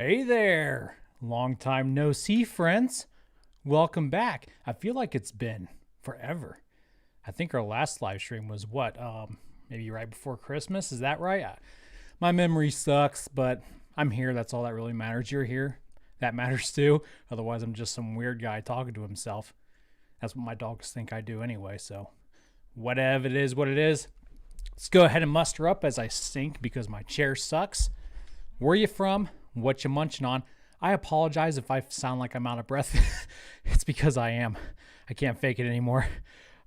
Hey there, long time no see, friends. Welcome back. I feel like it's been forever. I think our last live stream was what, maybe right before Christmas. Is that right? My memory sucks, but I'm here. That's all that really matters. You're here. That matters too. Otherwise, I'm just some weird guy talking to himself. That's what my dogs think I do anyway. So whatever it is, what it is. Let's go ahead and muster up as I sink because my chair sucks. Where you from? What you munching on? I apologize if I sound like I'm out of breath. It's because I am. I can't fake it anymore.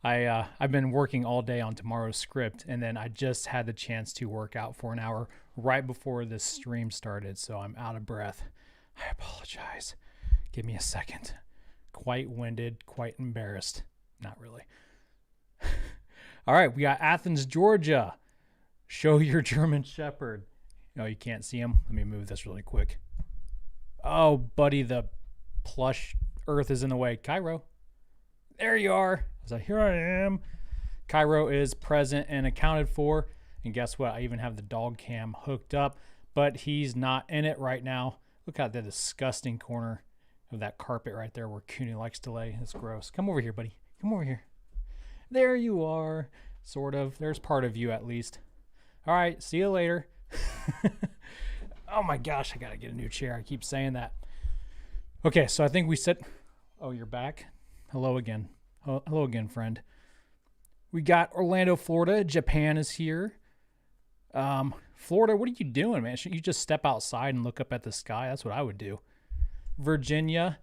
I've been working all day on tomorrow's script, and then I just had the chance to work out for an hour right before this stream started, so I'm out of breath. I apologize. Give me a second. Quite winded, quite embarrassed. Not really. All right, we got Athens, Georgia. Show your German Shepherd. No, you can't see him. Let me move this really quick. Oh, buddy, the plush earth is in the way. Cairo. There you are. So here I am. Cairo is present and accounted for. And guess what? I even have the dog cam hooked up, but he's not in it right now. Look at the disgusting corner of that carpet right there where Cooney likes to lay. It's gross. Come over here, buddy. Come over here. There you are. Sort of. There's part of you at least. All right. See you later. Oh my gosh, I gotta get a new chair. I keep saying that. Okay, so I think we said, oh, you're back. Hello again. Hello again, friend. We got Orlando, Florida. Japan is here. Florida, what are you doing, man? Shouldn't you just step outside and look up at the sky? That's what I would do. Virginia,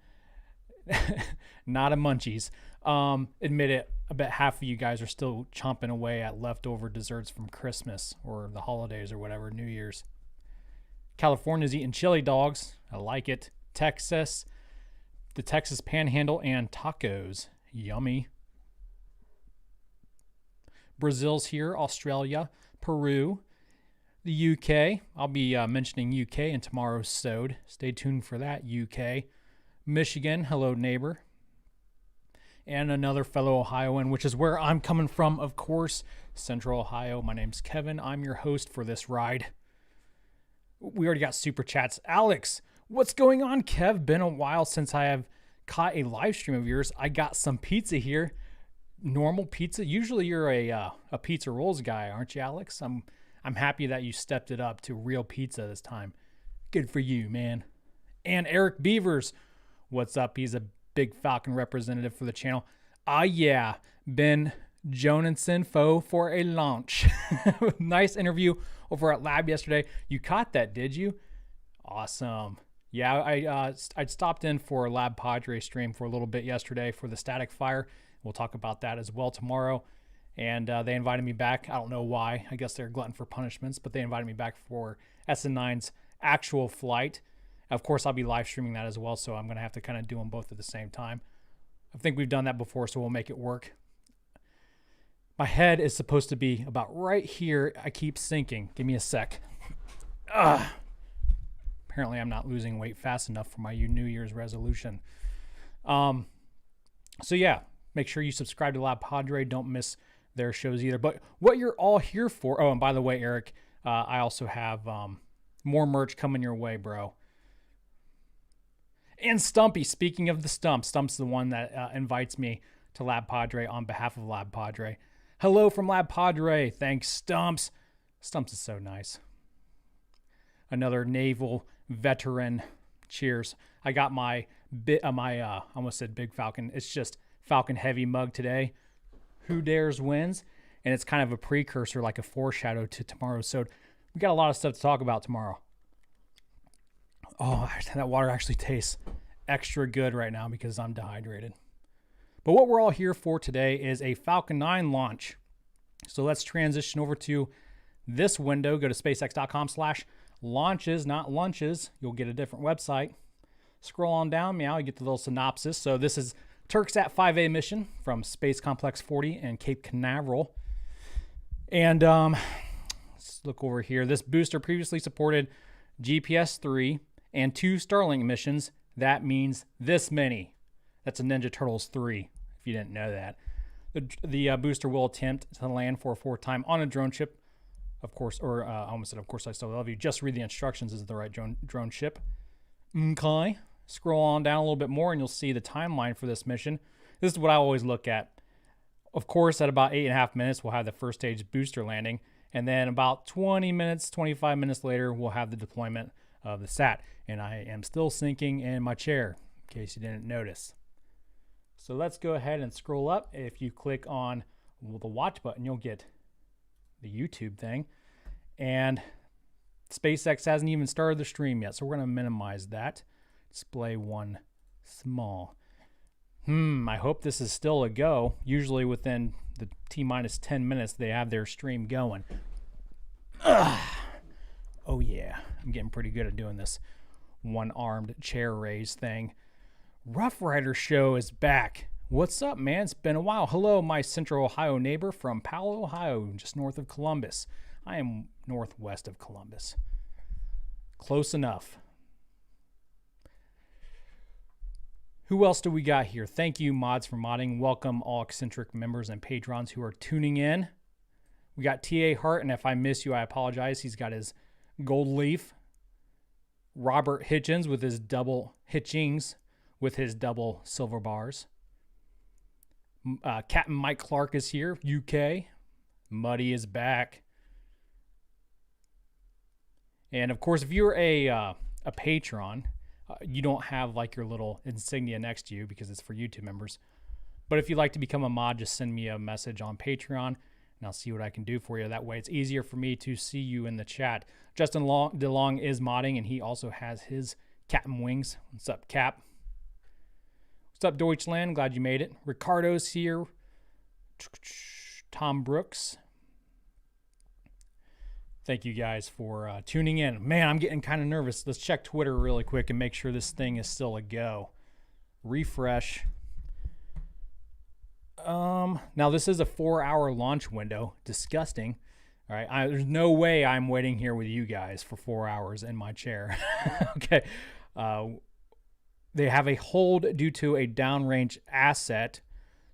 Not a munchies. Admit it, I bet half of you guys are still chomping away at leftover desserts from Christmas or the holidays or whatever, New Year's. California's eating chili dogs. I like it. Texas, the Texas Panhandle, and tacos. Yummy. Brazil's here. Australia, Peru, the UK. I'll be mentioning UK in tomorrow's sode. Stay tuned for that, UK. Michigan, hello neighbor. And another fellow Ohioan, which is where I'm coming from, of course, Central Ohio. My name's Kevin. I'm your host for this ride. We already got super chats. Alex, what's going on, Kev? Been a while since I have caught a live stream of yours. I got some pizza here. Normal pizza. Usually you're a pizza rolls guy, aren't you, Alex? I'm happy that you stepped it up to real pizza this time. Good for you, man. And Eric Beavers, what's up? He's a big Falcon representative for the channel. Yeah, been Jonason Fo for a launch. Nice interview over at Lab yesterday. You caught that, did you? Awesome. Yeah, I stopped in for Lab Padre stream for a little bit yesterday for the Static Fire. We'll talk about that as well tomorrow. And they invited me back. I don't know why. I guess they're a glutton for punishments, but they invited me back for SN9's actual flight. Of course, I'll be live streaming that as well, so I'm going to have to kind of do them both at the same time. I think we've done that before, so we'll make it work. My head is supposed to be about right here. I keep sinking. Give me a sec. Apparently, I'm not losing weight fast enough for my New Year's resolution. So yeah, make sure you subscribe to Lab Padre. Don't miss their shows either. But what you're all here for... Oh, and by the way, Eric, I also have more merch coming your way, bro. And Stumpy, speaking of the Stump's the one that invites me to Lab Padre on behalf of Lab Padre. Hello from Lab Padre. Thanks, Stumps. Stumps is so nice. Another naval veteran. Cheers. I got my I almost said Big Falcon. It's just Falcon Heavy mug today. Who Dares wins. And it's kind of a precursor, like a foreshadow to tomorrow's sode. We got a lot of stuff to talk about tomorrow. Oh, that water actually tastes extra good right now because I'm dehydrated. But what we're all here for today is a Falcon 9 launch. So let's transition over to this window. Go to spacex.com/launches, not lunches. You'll get a different website. Scroll on down, meow, you get the little synopsis. So this is Turksat 5A mission from Space Complex 40 and Cape Canaveral. And let's look over here. This booster previously supported GPS-3 and 2 Starlink missions. That means this many. That's a Ninja Turtles 3, if you didn't know that. The booster will attempt to land for a 4th time on a drone ship, of course, or I almost said, of course I still love you. Just read the instructions is the right drone ship. Okay. Scroll on down a little bit more and you'll see the timeline for this mission. This is what I always look at. Of course, at about 8.5 minutes, we'll have the first stage booster landing. And then about 20 minutes, 25 minutes later, we'll have the deployment of the SAT. And I am still sinking in my chair, in case you didn't notice. So let's go ahead and scroll up. If you click on the watch button, you'll get the YouTube thing. And SpaceX hasn't even started the stream yet, so we're going to minimize that. Display one small. I hope this is still a go. Usually within the T-minus 10 minutes, they have their stream going. Oh yeah, I'm getting pretty good at doing this one-armed chair raise thing. Rough Rider Show is back. What's up, man? It's been a while. Hello, my Central Ohio neighbor from Powell, Ohio, just north of Columbus. I am northwest of Columbus. Close enough. Who else do we got here? Thank you, mods, for modding. Welcome all eccentric members and patrons who are tuning in. We got T.A. Hart, and if I miss you, I apologize. He's got his gold leaf. Robert Hitchens with his double hitchings with his double silver bars. Captain Mike Clark is here, UK. Muddy is back. And of course, if you're a patron, you don't have like your little insignia next to you because it's for YouTube members. But if you'd like to become a mod, just send me a message on Patreon and I'll see what I can do for you. That way it's easier for me to see you in the chat. Justin DeLong is modding and he also has his Captain Wings. What's up, Cap? What's up, Deutschland? Glad you made it. Ricardo's here. Tom Brooks. Thank you guys for tuning in. Man, I'm getting kind of nervous. Let's check Twitter really quick and make sure this thing is still a go. Refresh. Now this is a 4-hour launch window. Disgusting. All right, there's no way I'm waiting here with you guys for 4 hours in my chair. Okay. They have a hold due to a downrange asset.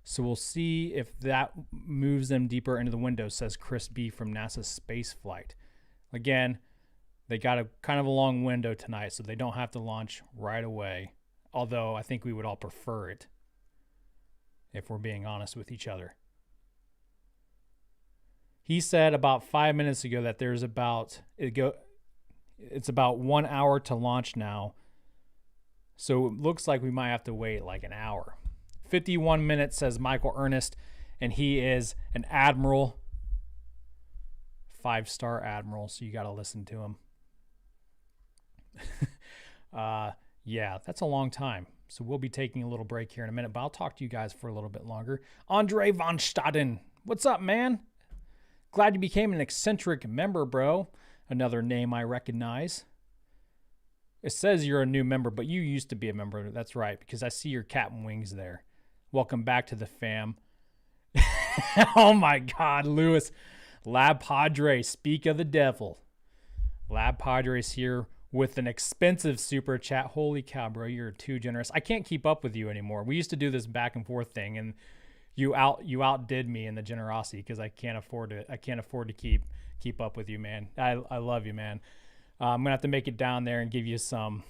So we'll see if that moves them deeper into the window, says Chris B. from NASA's space flight. Again, they got a kind of a long window tonight, so they don't have to launch right away. Although I think we would all prefer it, if we're being honest with each other. He said about 5 minutes ago that there's it's about 1 hour to launch now. So it looks like we might have to wait like an hour. 51 minutes, says Michael Ernest, and he is an admiral, 5-star admiral, so you got to listen to him. Yeah, that's a long time. So we'll be taking a little break here in a minute, but I'll talk to you guys for a little bit longer. Andre von Staden, what's up, man? Glad you became an eccentric member, bro. Another name I recognize. It says you're a new member, but you used to be a member. That's right, because I see your cat and wings there. Welcome back to the fam. Oh my God, Lewis. Lab Padre, speak of the devil. Lab Padre's here with an expensive super chat. Holy cow, bro, you're too generous. I can't keep up with you anymore. We used to do this back and forth thing, and you outdid me in the generosity because I can't afford to keep up with you, man. I love you, man. I'm gonna have to make it down there and give you some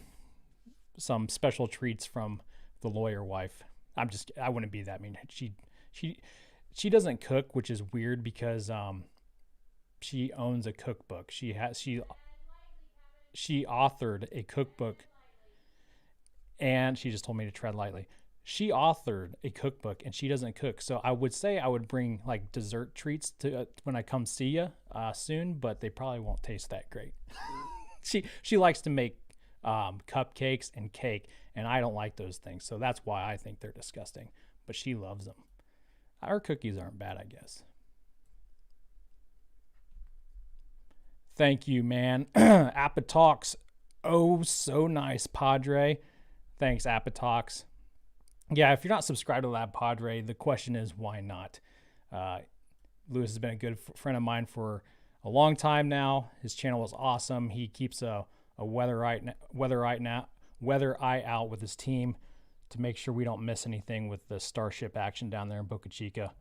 special treats from the lawyer wife. I wouldn't be that mean. She doesn't cook, which is weird because she owns a cookbook. She authored a cookbook, and she just told me to tread lightly. She authored a cookbook, and she doesn't cook. So I would say I would bring like dessert treats to when I come see you soon, but they probably won't taste that great. She likes to make cupcakes and cake, and I don't like those things. So that's why I think they're disgusting. But she loves them. Our cookies aren't bad, I guess. Thank you, man. Apatox. Oh, so nice, Padre. Thanks, Apatox. Yeah, if you're not subscribed to Lab Padre, the question is, why not? Lewis has been a good friend of mine for a long time now. His channel is awesome. He keeps a weather eye out with his team to make sure we don't miss anything with the Starship action down there in Boca Chica.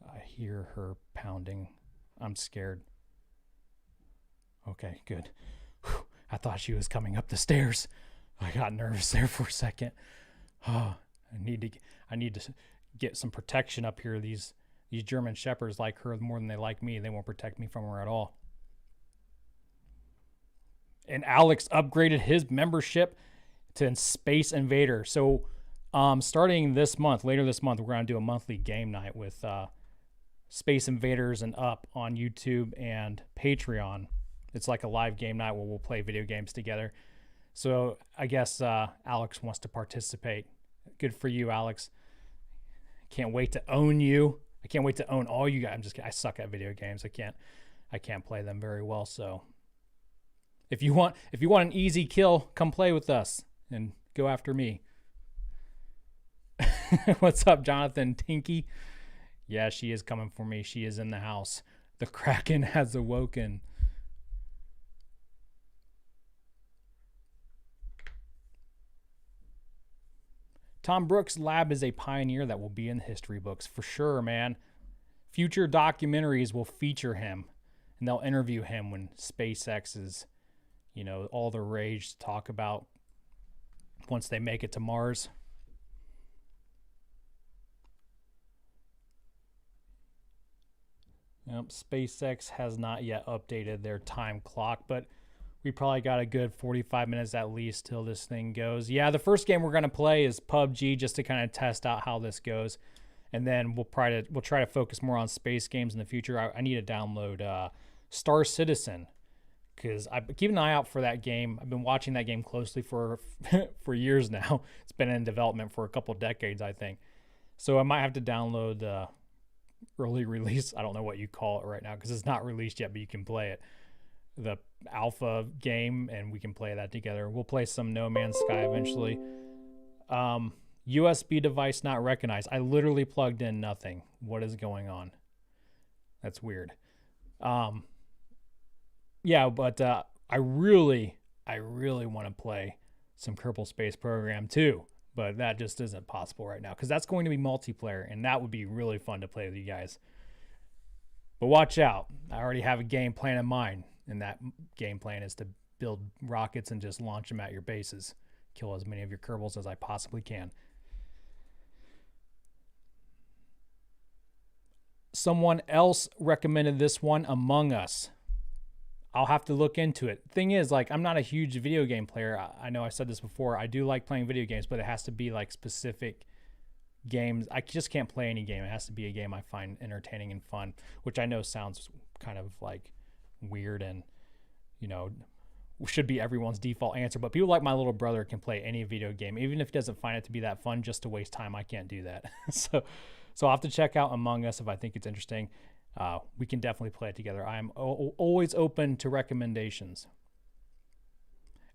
I hear her pounding. I'm scared. Okay, good. Whew, I thought she was coming up the stairs. I got nervous there for a second. Oh, I need to get some protection up here. These German shepherds like her more than they like me. They won't protect me from her at all. And Alex upgraded his membership to Space Invader. So starting later this month, we're going to do a monthly game night with Space Invaders and Up on YouTube and Patreon. It's like a live game night where we'll play video games together. So I guess Alex wants to participate. Good for you, Alex. Can't wait to own you. I can't wait to own all you guys. I'm just kidding. I suck at video games. I can't play them very well. So if you want an easy kill, come play with us and go after me. What's up, Jonathan Tinky? Yeah, she is coming for me. She is in the house. The Kraken has awoken. Tom Brooks' lab is a pioneer that will be in the history books for sure, man. Future documentaries will feature him, and they'll interview him when SpaceX is, all the rage to talk about once they make it to Mars. Yep, SpaceX has not yet updated their time clock, but we probably got a good 45 minutes at least till this thing goes. Yeah, the first game we're going to play is PUBG just to kind of test out how this goes. And then we'll try to focus more on space games in the future. I need to download Star Citizen because I keep an eye out for that game. I've been watching that game closely for for years now. It's been in development for a couple decades, I think. So I might have to download the early release. I don't know what you call it right now because it's not released yet, but you can play it. The alpha game, and we can play that together. We'll play some No Man's Sky eventually. USB device not recognized. I literally plugged in nothing. What is going on? That's weird. Yeah, but I really want to play some Kerbal Space Program too, but that just isn't possible right now because that's going to be multiplayer, and that would be really fun to play with you guys. But watch out. I already have a game plan in mind, and that game plan is to build rockets and just launch them at your bases. Kill as many of your Kerbals as I possibly can. Someone else recommended this one, Among Us. I'll have to look into it. Thing is, like, I'm not a huge video game player. I know I said this before. I do like playing video games, but it has to be like specific games. I just can't play any game. It has to be a game I find entertaining and fun, which I know sounds kind of like weird and, you know, should be everyone's default answer. But people like my little brother can play any video game, even if he doesn't find it to be that fun just to waste time. I can't do that. So I'll have to check out Among Us if I think it's interesting. We can definitely play it together. I'm always open to recommendations.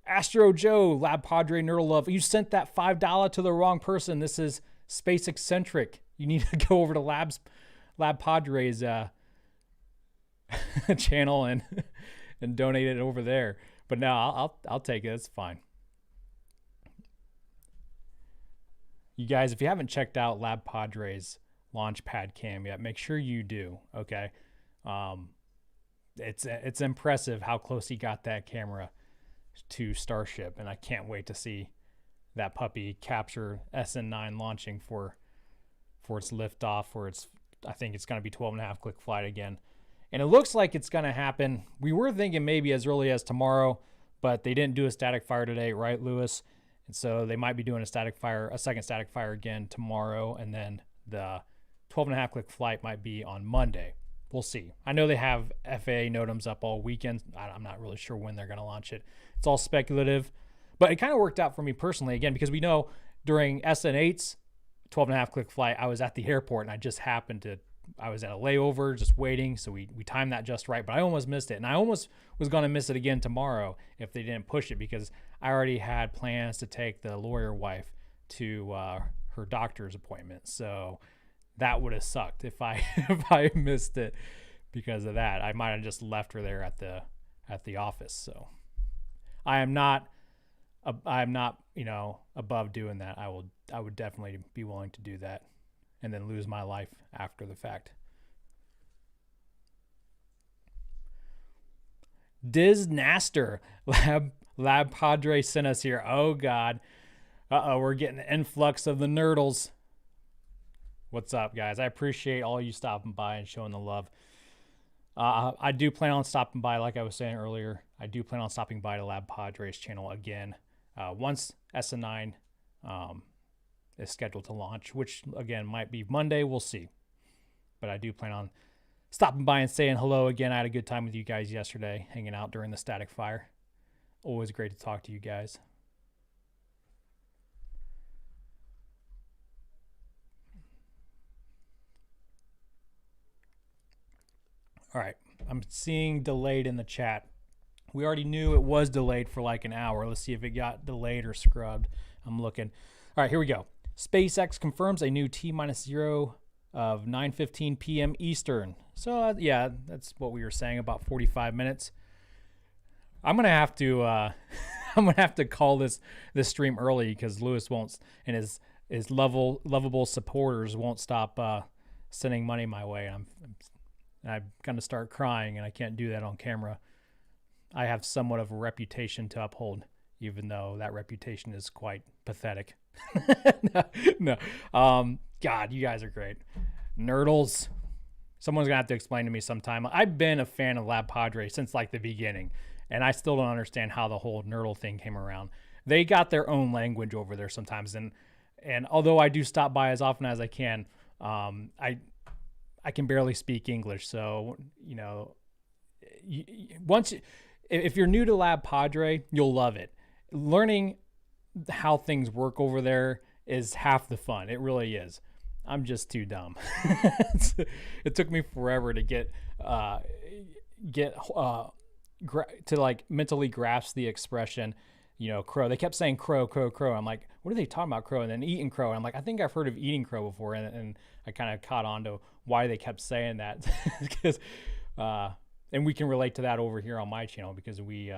Astro Joe, Lab Padre, Nerdle Love. You sent that $5 to the wrong person. This is Space Eccentric. You need to go over to Lab Padre's channel and donate it over there. But no, I'll take it. It's fine. You guys, if you haven't checked out Lab Padre's Launchpad cam yet, make sure you do. Okay, it's impressive how close he got that camera to Starship, and I can't wait to see that puppy capture SN9 launching for its liftoff, for its, I think it's going to be 12.5 click flight again, and it looks like it's going to happen. We were thinking maybe as early as tomorrow, but they didn't do a static fire today, right, Lewis? And so they might be doing a second static fire again tomorrow, and then the 12.5 click flight might be on Monday. We'll see. I know they have FAA NOTAMs up all weekend. I'm not really sure when they're going to launch it. It's all speculative, but it kind of worked out for me personally, again, because we know during SN8's 12.5 click flight, I was at the airport and I was at a layover just waiting. So we timed that just right, but I almost missed it. And I almost was going to miss it again tomorrow if they didn't push it, because I already had plans to take the lawyer wife to her doctor's appointment. So that would have sucked if I missed it because of that. I might have just left her there at the office. So I am not, you know, above doing that. I would definitely be willing to do that and then lose my life after the fact. Diz Naster, Lab Padre sent us here. Oh God. We're getting an influx of the nerdles. What's up, guys? I appreciate all you stopping by and showing the love. I do plan on stopping by, like I was saying earlier. I do plan on stopping by to Lab Padre's channel again once SN9 is scheduled to launch, which, again, might be Monday. We'll see. But I do plan on stopping by and saying hello again. I had a good time with you guys yesterday, hanging out during the static fire. Always great to talk to you guys. All right, I'm seeing delayed in the chat. We already knew it was delayed for like an hour. Let's see if it got delayed or scrubbed. I'm looking. All right, here we go. SpaceX confirms a new T-0 of 9:15 p.m. Eastern. So yeah, that's what we were saying, about 45 minutes. I'm gonna have to I'm gonna have to call this stream early because Lewis won't, and his lovable supporters won't stop sending money my way. I'm going to start crying, and I can't do that on camera. I have somewhat of a reputation to uphold, even though that reputation is quite pathetic. No. God, you guys are great. Nerdles. Someone's going to have to explain to me sometime. I've been a fan of Lab Padre since like the beginning, and I still don't understand how the whole nerdle thing came around. They got their own language over there sometimes, and although I do stop by as often as I can, I can barely speak English, so, you know, once if you're new to Lab Padre, you'll love it. Learning how things work over there is half the fun. It really is. I'm just too dumb. It took me forever to to like mentally grasp the expression, crow. They kept saying crow, crow, crow. I'm like, what are they talking about, crow? And then eating crow. And I'm like, I think I've heard of eating crow before. And I kind of caught on to why they kept saying that. Because, and we can relate to that over here on my channel because we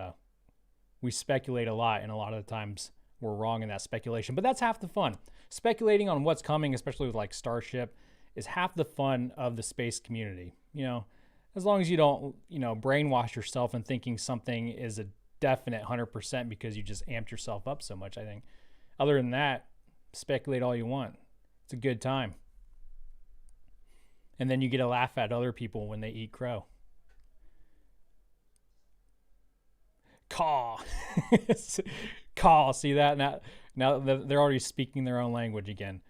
speculate a lot, and a lot of the times we're wrong in that speculation. But that's half the fun. Speculating on what's coming, especially with like Starship, is half the fun of the space community. As long as you don't, brainwash yourself and thinking something is a definite 100% because you just amped yourself up so much, I think. Other than that, speculate all you want. It's a good time. And then you get to laugh at other people when they eat crow. Caw. Caw. See that? Now they're already speaking their own language again.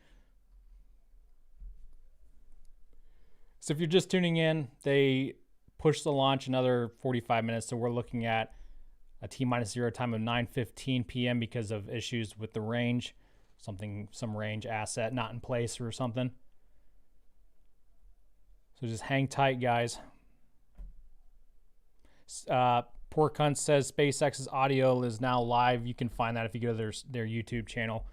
So if you're just tuning in, they pushed the launch another 45 minutes. So we're looking at a T-0 time of 9:15 p.m. because of issues with the range, some range asset not in place or something. So just hang tight, guys. Poor Cunt says SpaceX's audio is now live. You can find that if you go to their YouTube channel.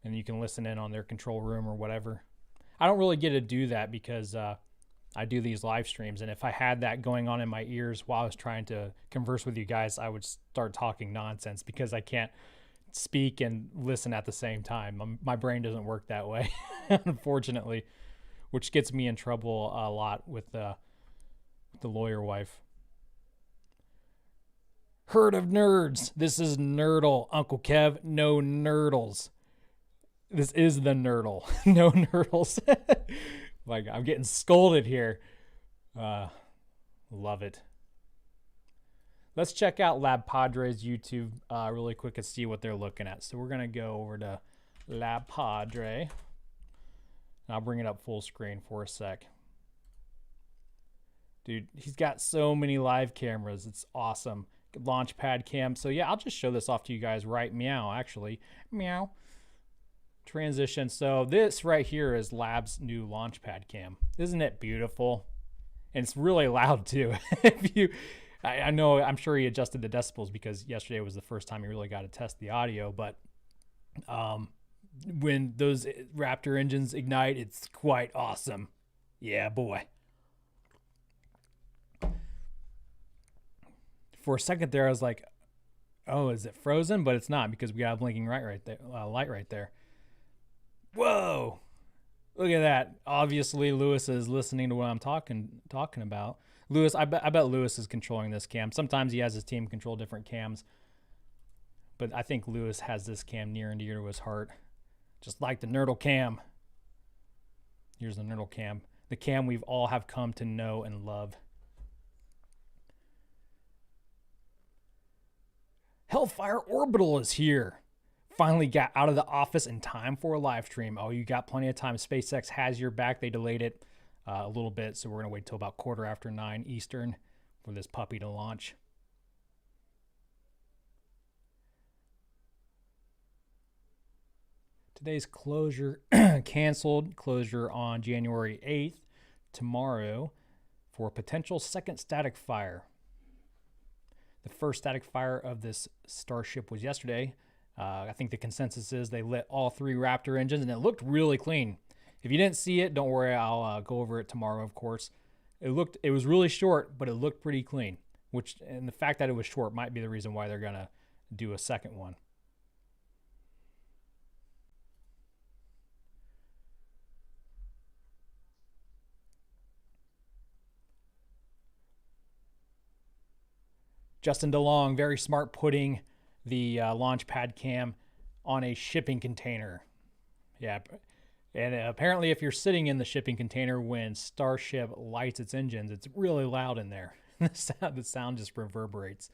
And you can listen in on their control room or whatever. I don't really get to do that because I do these live streams, and if I had that going on in my ears while I was trying to converse with you guys, I would start talking nonsense because I can't speak and listen at the same time. My brain doesn't work that way, unfortunately, which gets me in trouble a lot with the lawyer wife. Herd of nerds. This is Nerdle. Uncle Kev, no nerdles. This is the Nerdle. No nerdles. Like, I'm getting scolded here. Love it. Let's check out Lab Padre's YouTube really quick and see what they're looking at. So we're going to go over to Lab Padre. I'll bring it up full screen for a sec. Dude, he's got so many live cameras. It's awesome. Launchpad cam. So yeah, I'll just show this off to you guys right meow, actually. Meow. Transition. So this right here is Lab's new launchpad cam. Isn't it beautiful? And it's really loud too. I know, I'm sure he adjusted the decibels because yesterday was the first time he really got to test the audio, but when those Raptor engines ignite, it's quite awesome. Yeah, boy. For a second there, I was like, oh, is it frozen? But it's not because we got a blinking light right there. Whoa. Look at that. Obviously, Lewis is listening to what I'm talking about. Lewis, I bet Lewis is controlling this cam. Sometimes he has his team control different cams. But I think Lewis has this cam near and dear to his heart. Just like the Nerdle cam. Here's the Nerdle cam. The cam we've all have come to know and love. Hellfire Orbital is here. Finally got out of the office in time for a live stream. Oh, you got plenty of time. SpaceX has your back. They delayed it a little bit, so we're going to wait till about 9:15 Eastern for this puppy to launch. Today's closure canceled. Closure on January 8th, tomorrow, for a potential second static fire. The first static fire of this Starship was yesterday. I think the consensus is they lit all 3 Raptor engines, and it looked really clean. If you didn't see it, don't worry. I'll go over it tomorrow, of course. It was really short, but it looked pretty clean. And the fact that it was short might be the reason why they're gonna do a second one. Justin DeLong, very smart, putting the launch pad cam on a shipping container. Yeah, and apparently if you're sitting in the shipping container when Starship lights its engines, it's really loud in there. The sound just reverberates.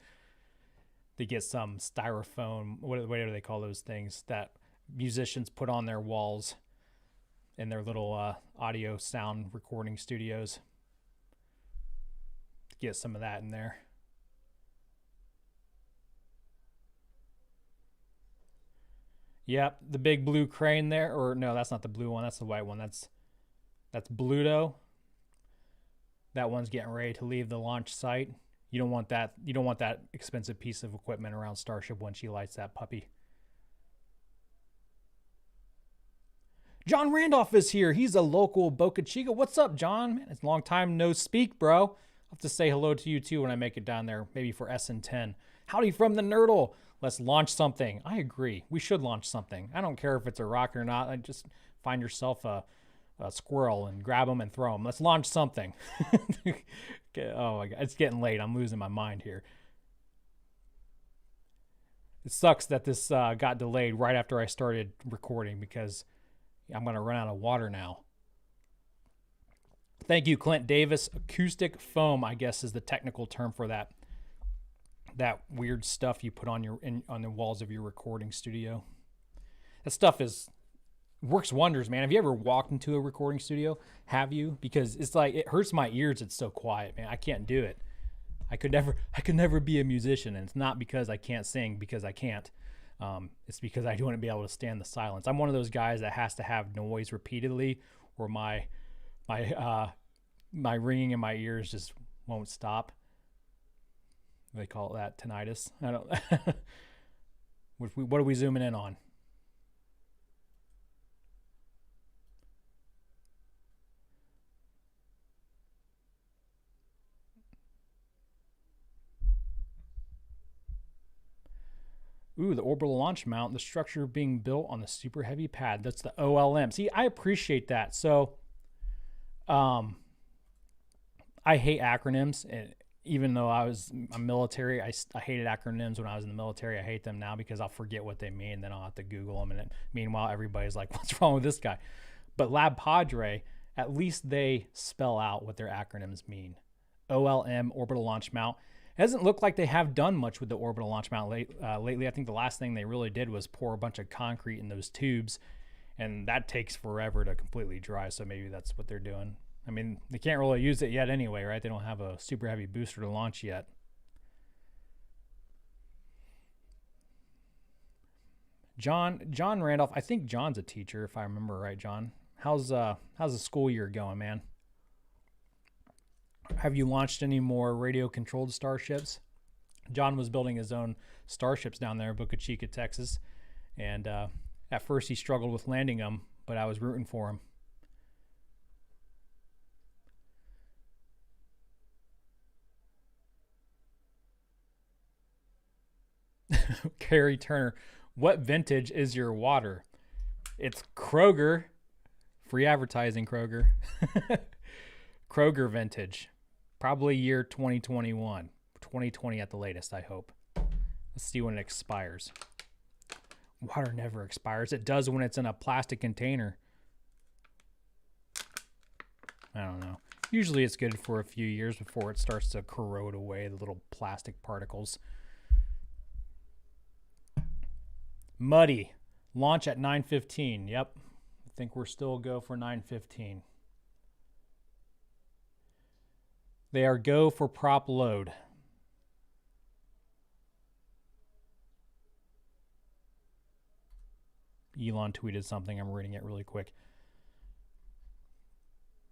They get some styrofoam, what do they call those things that musicians put on their walls in their little audio sound recording studios. get some of that in there. Yep, the big blue crane there, or no, that's not the blue one. That's the white one. That's Bluto. That one's getting ready to leave the launch site. You don't want that. You don't want that expensive piece of equipment around Starship when she lights that puppy. John Randolph is here. He's a local Boca Chica. What's up, John? Man, it's a long time no speak, bro. I'll have to say hello to you too when I make it down there, maybe for SN10. Howdy from the Nerdle. Let's launch something. I agree. We should launch something. I don't care if it's a rocket or not. I just find yourself a squirrel and grab them and throw them. Let's launch something. Oh my God, it's getting late. I'm losing my mind here. It sucks that this got delayed right after I started recording because I'm going to run out of water now. Thank you, Clint Davis. Acoustic foam, I guess, is the technical term for that weird stuff you put on on the walls of your recording studio. That stuff works wonders, man. Have you ever walked into a recording studio? Have you? Because it's like, it hurts my ears. It's so quiet, man. I can't do it. I could never be a musician, and it's not because I can't sing, because I can't. It's because I don't want to be able to stand the silence. I'm one of those guys that has to have noise repeatedly, or my ringing in my ears just won't stop. They call that tinnitus. I don't. What are we zooming in on? Ooh, the orbital launch mount, the structure being built on the super heavy pad. That's the OLM. See, I appreciate that. So, I hate acronyms. And even though I'm military, I hated acronyms when I was in the military. I hate them now because I'll forget what they mean. Then I'll have to Google them. And meanwhile, everybody's like, what's wrong with this guy? But Lab Padre, at least they spell out what their acronyms mean. OLM, orbital launch mount. It doesn't look like they have done much with the orbital launch mount lately. I think the last thing they really did was pour a bunch of concrete in those tubes, and that takes forever to completely dry, so maybe that's what they're doing. I mean, they can't really use it yet anyway, right? They don't have a super heavy booster to launch yet. John Randolph, I think John's a teacher, if I remember right, John. How's the school year going, man? Have you launched any more radio-controlled starships? John was building his own starships down there in Boca Chica, Texas. And at first he struggled with landing them, but I was rooting for him. Carrie Turner, what vintage is your water? It's Kroger. Free advertising, Kroger. Kroger vintage. Probably year 2021. 2020 at the latest, I hope. Let's see when it expires. Water never expires. It does when it's in a plastic container. I don't know. Usually it's good for a few years before it starts to corrode away the little plastic particles. Muddy. Launch at 9:15. Yep. I think we're still go for 9:15. They are go for prop load. Elon tweeted something. I'm reading it really quick.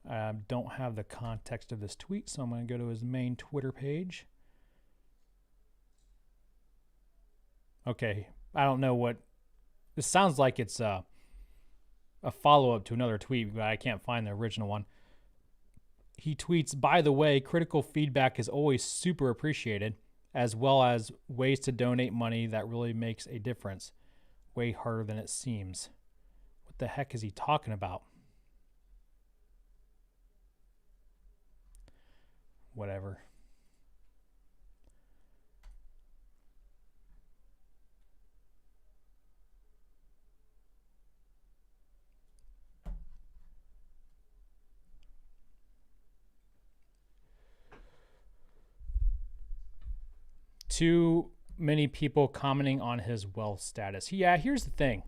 I don't have the context of this tweet, so I'm going to go to his main Twitter page. Okay. I don't know what... This sounds like it's a follow-up to another tweet, but I can't find the original one. He tweets, by the way, critical feedback is always super appreciated, as well as ways to donate money that really makes a difference. Way harder than it seems. What the heck is he talking about? Whatever. Too many people commenting on his wealth status. Yeah, here's the thing.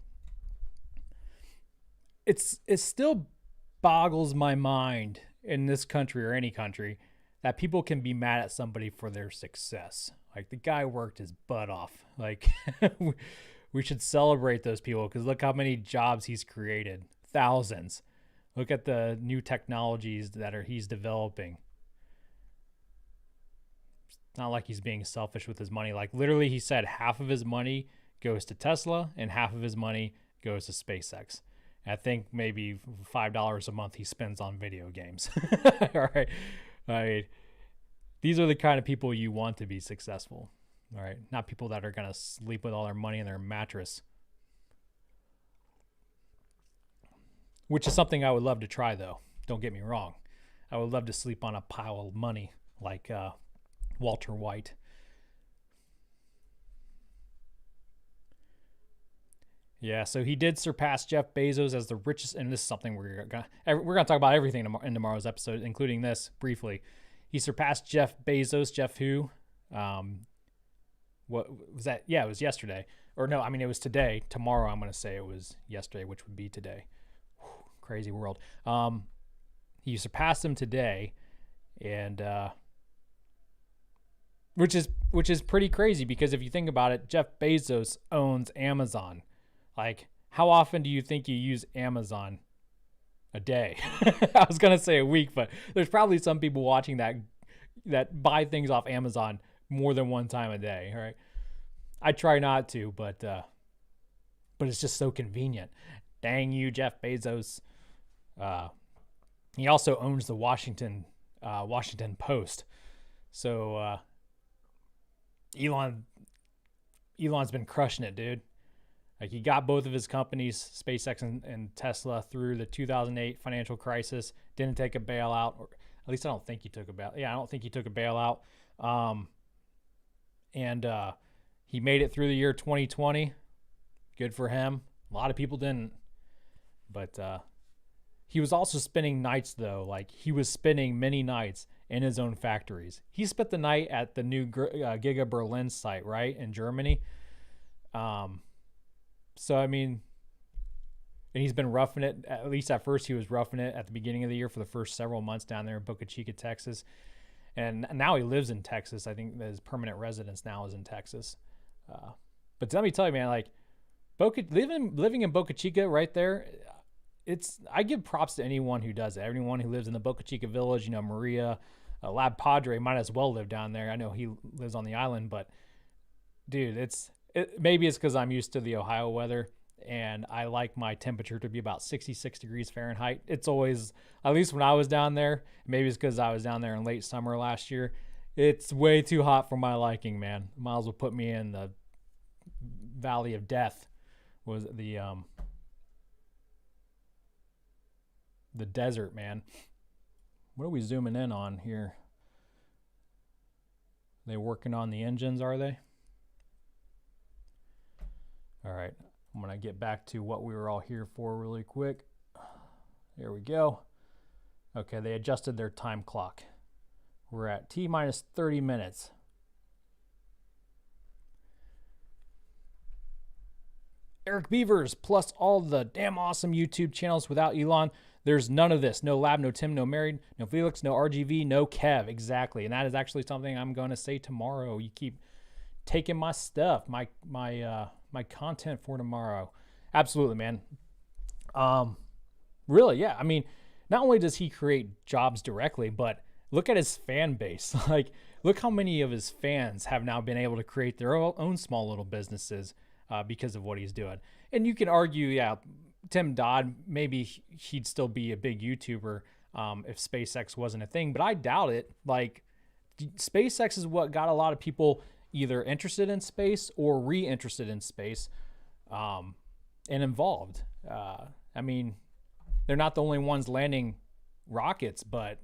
It still boggles my mind in this country or any country that people can be mad at somebody for their success. Like, the guy worked his butt off. Like, we should celebrate those people, because look how many jobs he's created. Thousands. Look at the new technologies that he's developing. It's not like he's being selfish with his money. Like, literally, he said half of his money goes to Tesla and half of his money goes to SpaceX. And I think maybe $5 a month he spends on video games. All right. All right. These are the kind of people you want to be successful. All right. Not people that are going to sleep with all their money in their mattress. Which is something I would love to try, though. Don't get me wrong. I would love to sleep on a pile of money like Walter White. Yeah, so he did surpass Jeff Bezos as the richest, and this is something we're gonna talk about everything in tomorrow's episode, including this briefly. He surpassed Jeff Bezos. Jeff who? What was that? Yeah, it was yesterday. Or no, I mean, it was today. Tomorrow, I'm gonna say it was yesterday, which would be today. Whew, crazy world. He surpassed him today, and which is pretty crazy, because if you think about it, Jeff Bezos owns Amazon. Like, how often do you think you use Amazon a day? I was going to say a week, but there's probably some people watching that buy things off Amazon more than one time a day. All right. I try not to, but it's just so convenient. Dang you, Jeff Bezos. He also owns the Washington Post. So Elon's been crushing it, dude. Like, he got both of his companies, SpaceX and Tesla, through the 2008 financial crisis. Didn't take a bailout, or at least I don't think he took a bailout. Yeah, I don't think he took a bailout. And he made it through the year 2020. Good for him. A lot of people didn't. But he was also spending nights, though. Like, he was spending many nights in his own factories. He spent the night at the new Giga Berlin site, right, in Germany. So, I mean, and he's been roughing it. At least at first he was roughing it at the beginning of the year for the first several months down there in Boca Chica, Texas. And now he lives in Texas. I think his permanent residence now is in Texas. But let me tell you, man, like, living in Boca Chica right there, I give props to anyone who does it. Everyone who lives in the Boca Chica village, you know, Maria, Lab Padre might as well live down there. I know he lives on the island, but dude, maybe it's because I'm used to the Ohio weather, and I like my temperature to be about 66 degrees Fahrenheit. It's always, at least when I was down there, maybe it's because I was down there in late summer last year, it's way too hot for my liking, man. Might as well put me in the Valley of Death. Was the desert, man. What are we zooming in on here? They working on the engines, are they? All right, I'm going to get back to what we were all here for really quick. There we go. Okay, they adjusted their time clock. We're at T minus 30 minutes. Eric Beavers, plus all the damn awesome YouTube channels without Elon. There's none of this. No Lab, no Tim, no Married, no Felix, no RGV, no Kev. Exactly. And that is actually something I'm going to say tomorrow. You keep taking my stuff, my content for tomorrow. Absolutely, man. Really, yeah. I mean, not only does he create jobs directly, but look at his fan base. Like, look how many of his fans have now been able to create their own small little businesses because of what he's doing. And you can argue, yeah, Tim Dodd, maybe he'd still be a big YouTuber if SpaceX wasn't a thing, but I doubt it. Like, SpaceX is what got a lot of people either interested in space or re-interested in space and involved. I mean, they're not the only ones landing rockets, but,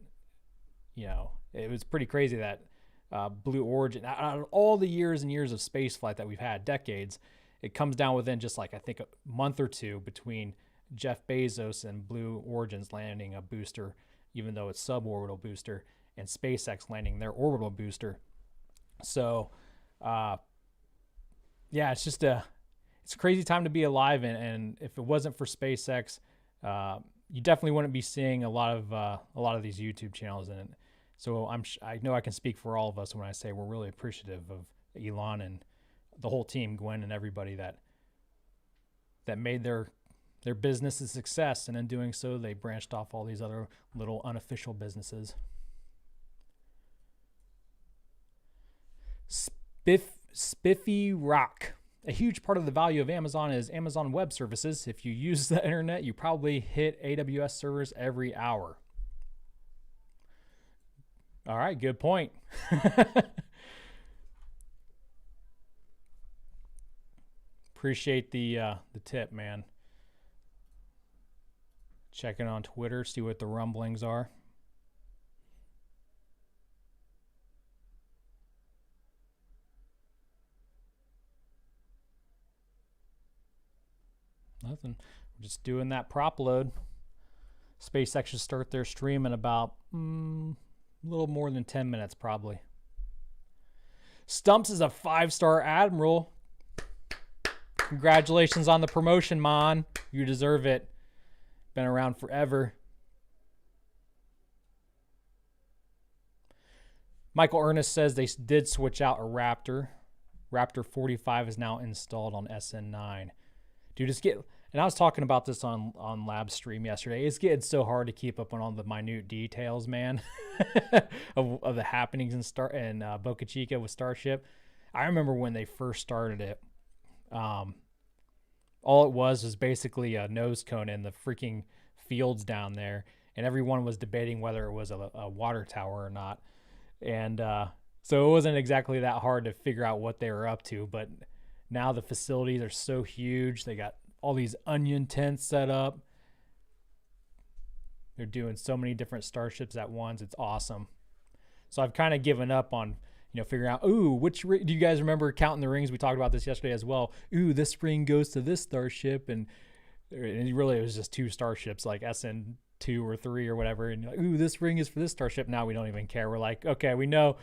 you know, it was pretty crazy that Blue Origin, out of all the years and years of space flight that we've had, decades, it comes down within just like, I think, a month or two between Jeff Bezos and Blue Origin's landing a booster, even though it's suborbital booster, and SpaceX landing their orbital booster. So, yeah, it's just it's a crazy time to be alive. And if it wasn't for SpaceX, you definitely wouldn't be seeing a lot of these YouTube channels. And So I know I can speak for all of us when I say we're really appreciative of Elon and the whole team, Gwen and everybody that made their business a success, and in doing so, they branched off all these other little unofficial businesses. Spiffy Rock. A huge part of the value of Amazon is Amazon Web Services. If you use the internet, you probably hit AWS servers every hour. All right, good point. Appreciate the tip, man. Checking on Twitter, see what the rumblings are. Nothing. We're just doing that prop load. SpaceX should start their stream in about a little more than 10 minutes, probably. Stumps is a 5-star admiral. Congratulations on the promotion, Mon. You deserve it. Been around forever. Michael Ernest says they did switch out a Raptor. Raptor 45 is now installed on SN9. Dude, and I was talking about this on Livestream yesterday. It's getting so hard to keep up on all the minute details, man, of the happenings in Boca Chica with Starship. I remember when they first started it. All it was basically a nose cone in the freaking fields down there, and everyone was debating whether it was a water tower or not. And so it wasn't exactly that hard to figure out what they were up to, but now the facilities are so huge. They got all these onion tents set up. They're doing so many different starships at once. It's awesome. So I've kind of given up on, figuring out, do you guys remember counting the rings? We talked about this yesterday as well. This ring goes to this starship. And really it was just 2 starships, like SN2 or 3 or whatever. And you're like, this ring is for this starship. Now we don't even care. We're like, okay, we know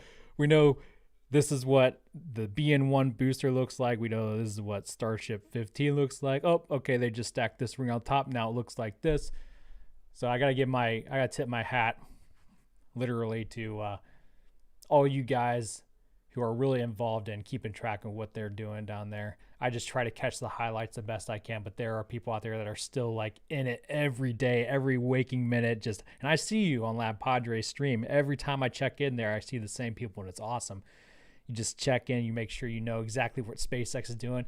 this is what the BN1 booster looks like. We know this is what Starship 15 looks like. Oh, okay, they just stacked this ring on top. Now it looks like this. So I gotta tip my hat, literally, to all you guys who are really involved in keeping track of what they're doing down there. I just try to catch the highlights the best I can, but there are people out there that are still like in it every day, every waking minute. And I see you on Lab Padre's stream. Every time I check in there, I see the same people, and it's awesome. You just check in, you make sure you know exactly what SpaceX is doing.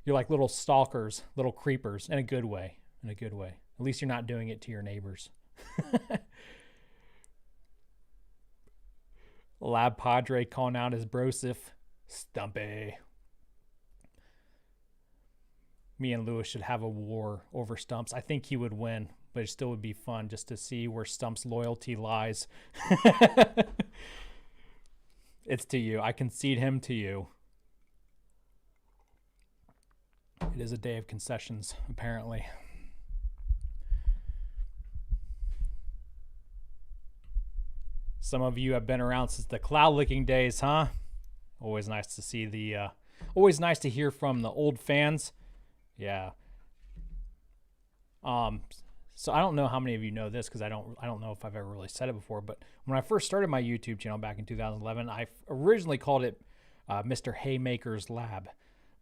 You're like little stalkers, little creepers, in a good way. At least you're not doing it to your neighbors. Lab Padre calling out his brosif. Stumpy. Me and Lewis should have a war over Stumps. I think he would win, but it still would be fun just to see where Stump's loyalty lies. It's to you. I concede him to you. It is a day of concessions, apparently. Some of you have been around since the cloud licking days, huh? Always nice to see always nice to hear from the old fans. Yeah. So I don't know how many of you know this, because I don't know if I've ever really said it before, but when I first started my YouTube channel back in 2011, I originally called it Mr. Haymaker's Lab,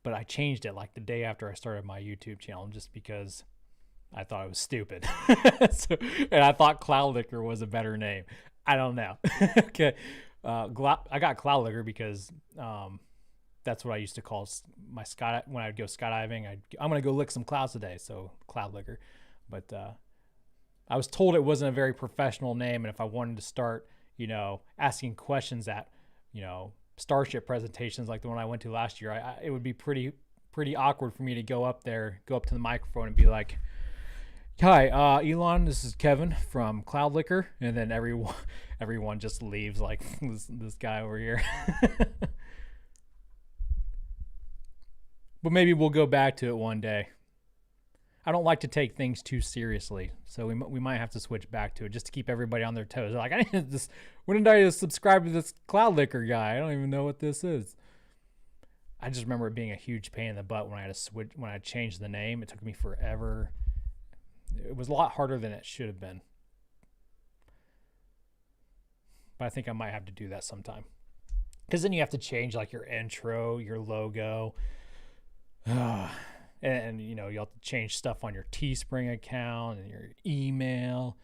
but I changed it like the day after I started my YouTube channel, just because I thought it was stupid. And I thought Cloud Licker was a better name. I don't know. Okay. I got Cloud Licker because that's what I used to call my when I'd go skydiving. I'm going to go lick some clouds today, so Cloud Licker. But I was told it wasn't a very professional name, and if I wanted to start, asking questions at, Starship presentations like the one I went to last year, it would be pretty awkward for me to go up to the microphone and be like, "Hi, Elon, this is Kevin from Cloud Licker," and then everyone just leaves like this guy over here. But maybe we'll go back to it one day. I don't like to take things too seriously, so we might have to switch back to it just to keep everybody on their toes. Like, when did I subscribe to this Cloud Licker guy? I don't even know what this is. I just remember it being a huge pain in the butt when I had to switch, when I changed the name. It took me forever. It was a lot harder than it should have been. but I think I might have to do that sometime. Because then you have to change like your intro, your logo, and you know, you'll have to change stuff on your Teespring account and your email.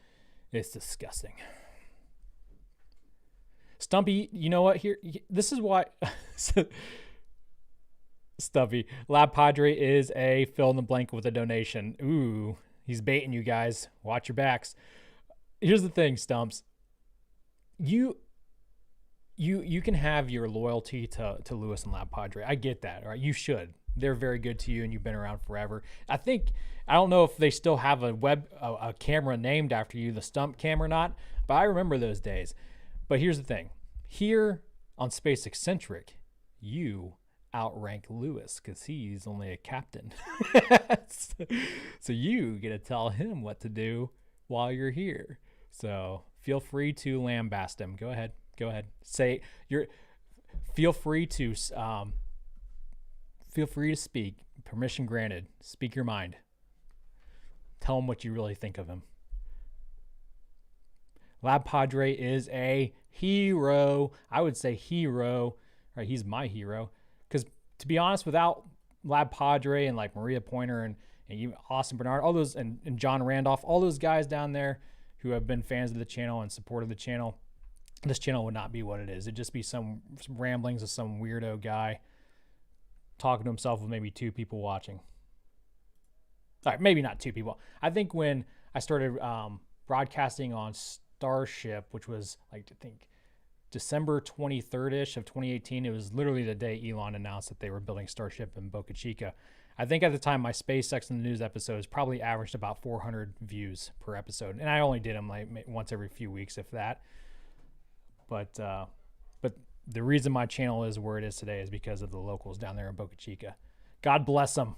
It's disgusting. Stumpy, you know what? Here, this is why. Stumpy, Lab Padre is a fill in the blank with a donation. Ooh, he's baiting you guys. Watch your backs. Here's the thing, Stumps. You can have your loyalty to Lewis and Lab Padre. I get that. All right, you should. They're very good to you, and you've been around forever. I don't know if they still have a camera named after you, the Stump Cam or not, but I remember those days. But here's the thing. Here on Space Eccentric, you outrank Lewis because he's only a captain. So you get to tell him what to do while you're here. So feel free to lambast him. Go ahead. Feel free to speak. Permission granted. Speak your mind. Tell him what you really think of him. Lab Padre is a hero. I would say hero. Right, he's my hero. Because to be honest, without Lab Padre and like Maria Pointer and even Austin Bernard, all those and John Randolph, all those guys down there who have been fans of the channel and supported the channel, this channel would not be what it is. It'd just be some ramblings of some weirdo guy talking to himself with maybe 2 people watching. All right, maybe not 2 people. I think when I started broadcasting on Starship, which was like, I think December 23rd-ish of 2018, it was literally the day Elon announced that they were building Starship in Boca Chica. I think at the time my SpaceX in the News episodes probably averaged about 400 views per episode, and I only did them like once every few weeks, if that. But the reason my channel is where it is today is because of the locals down there in Boca Chica. God bless them.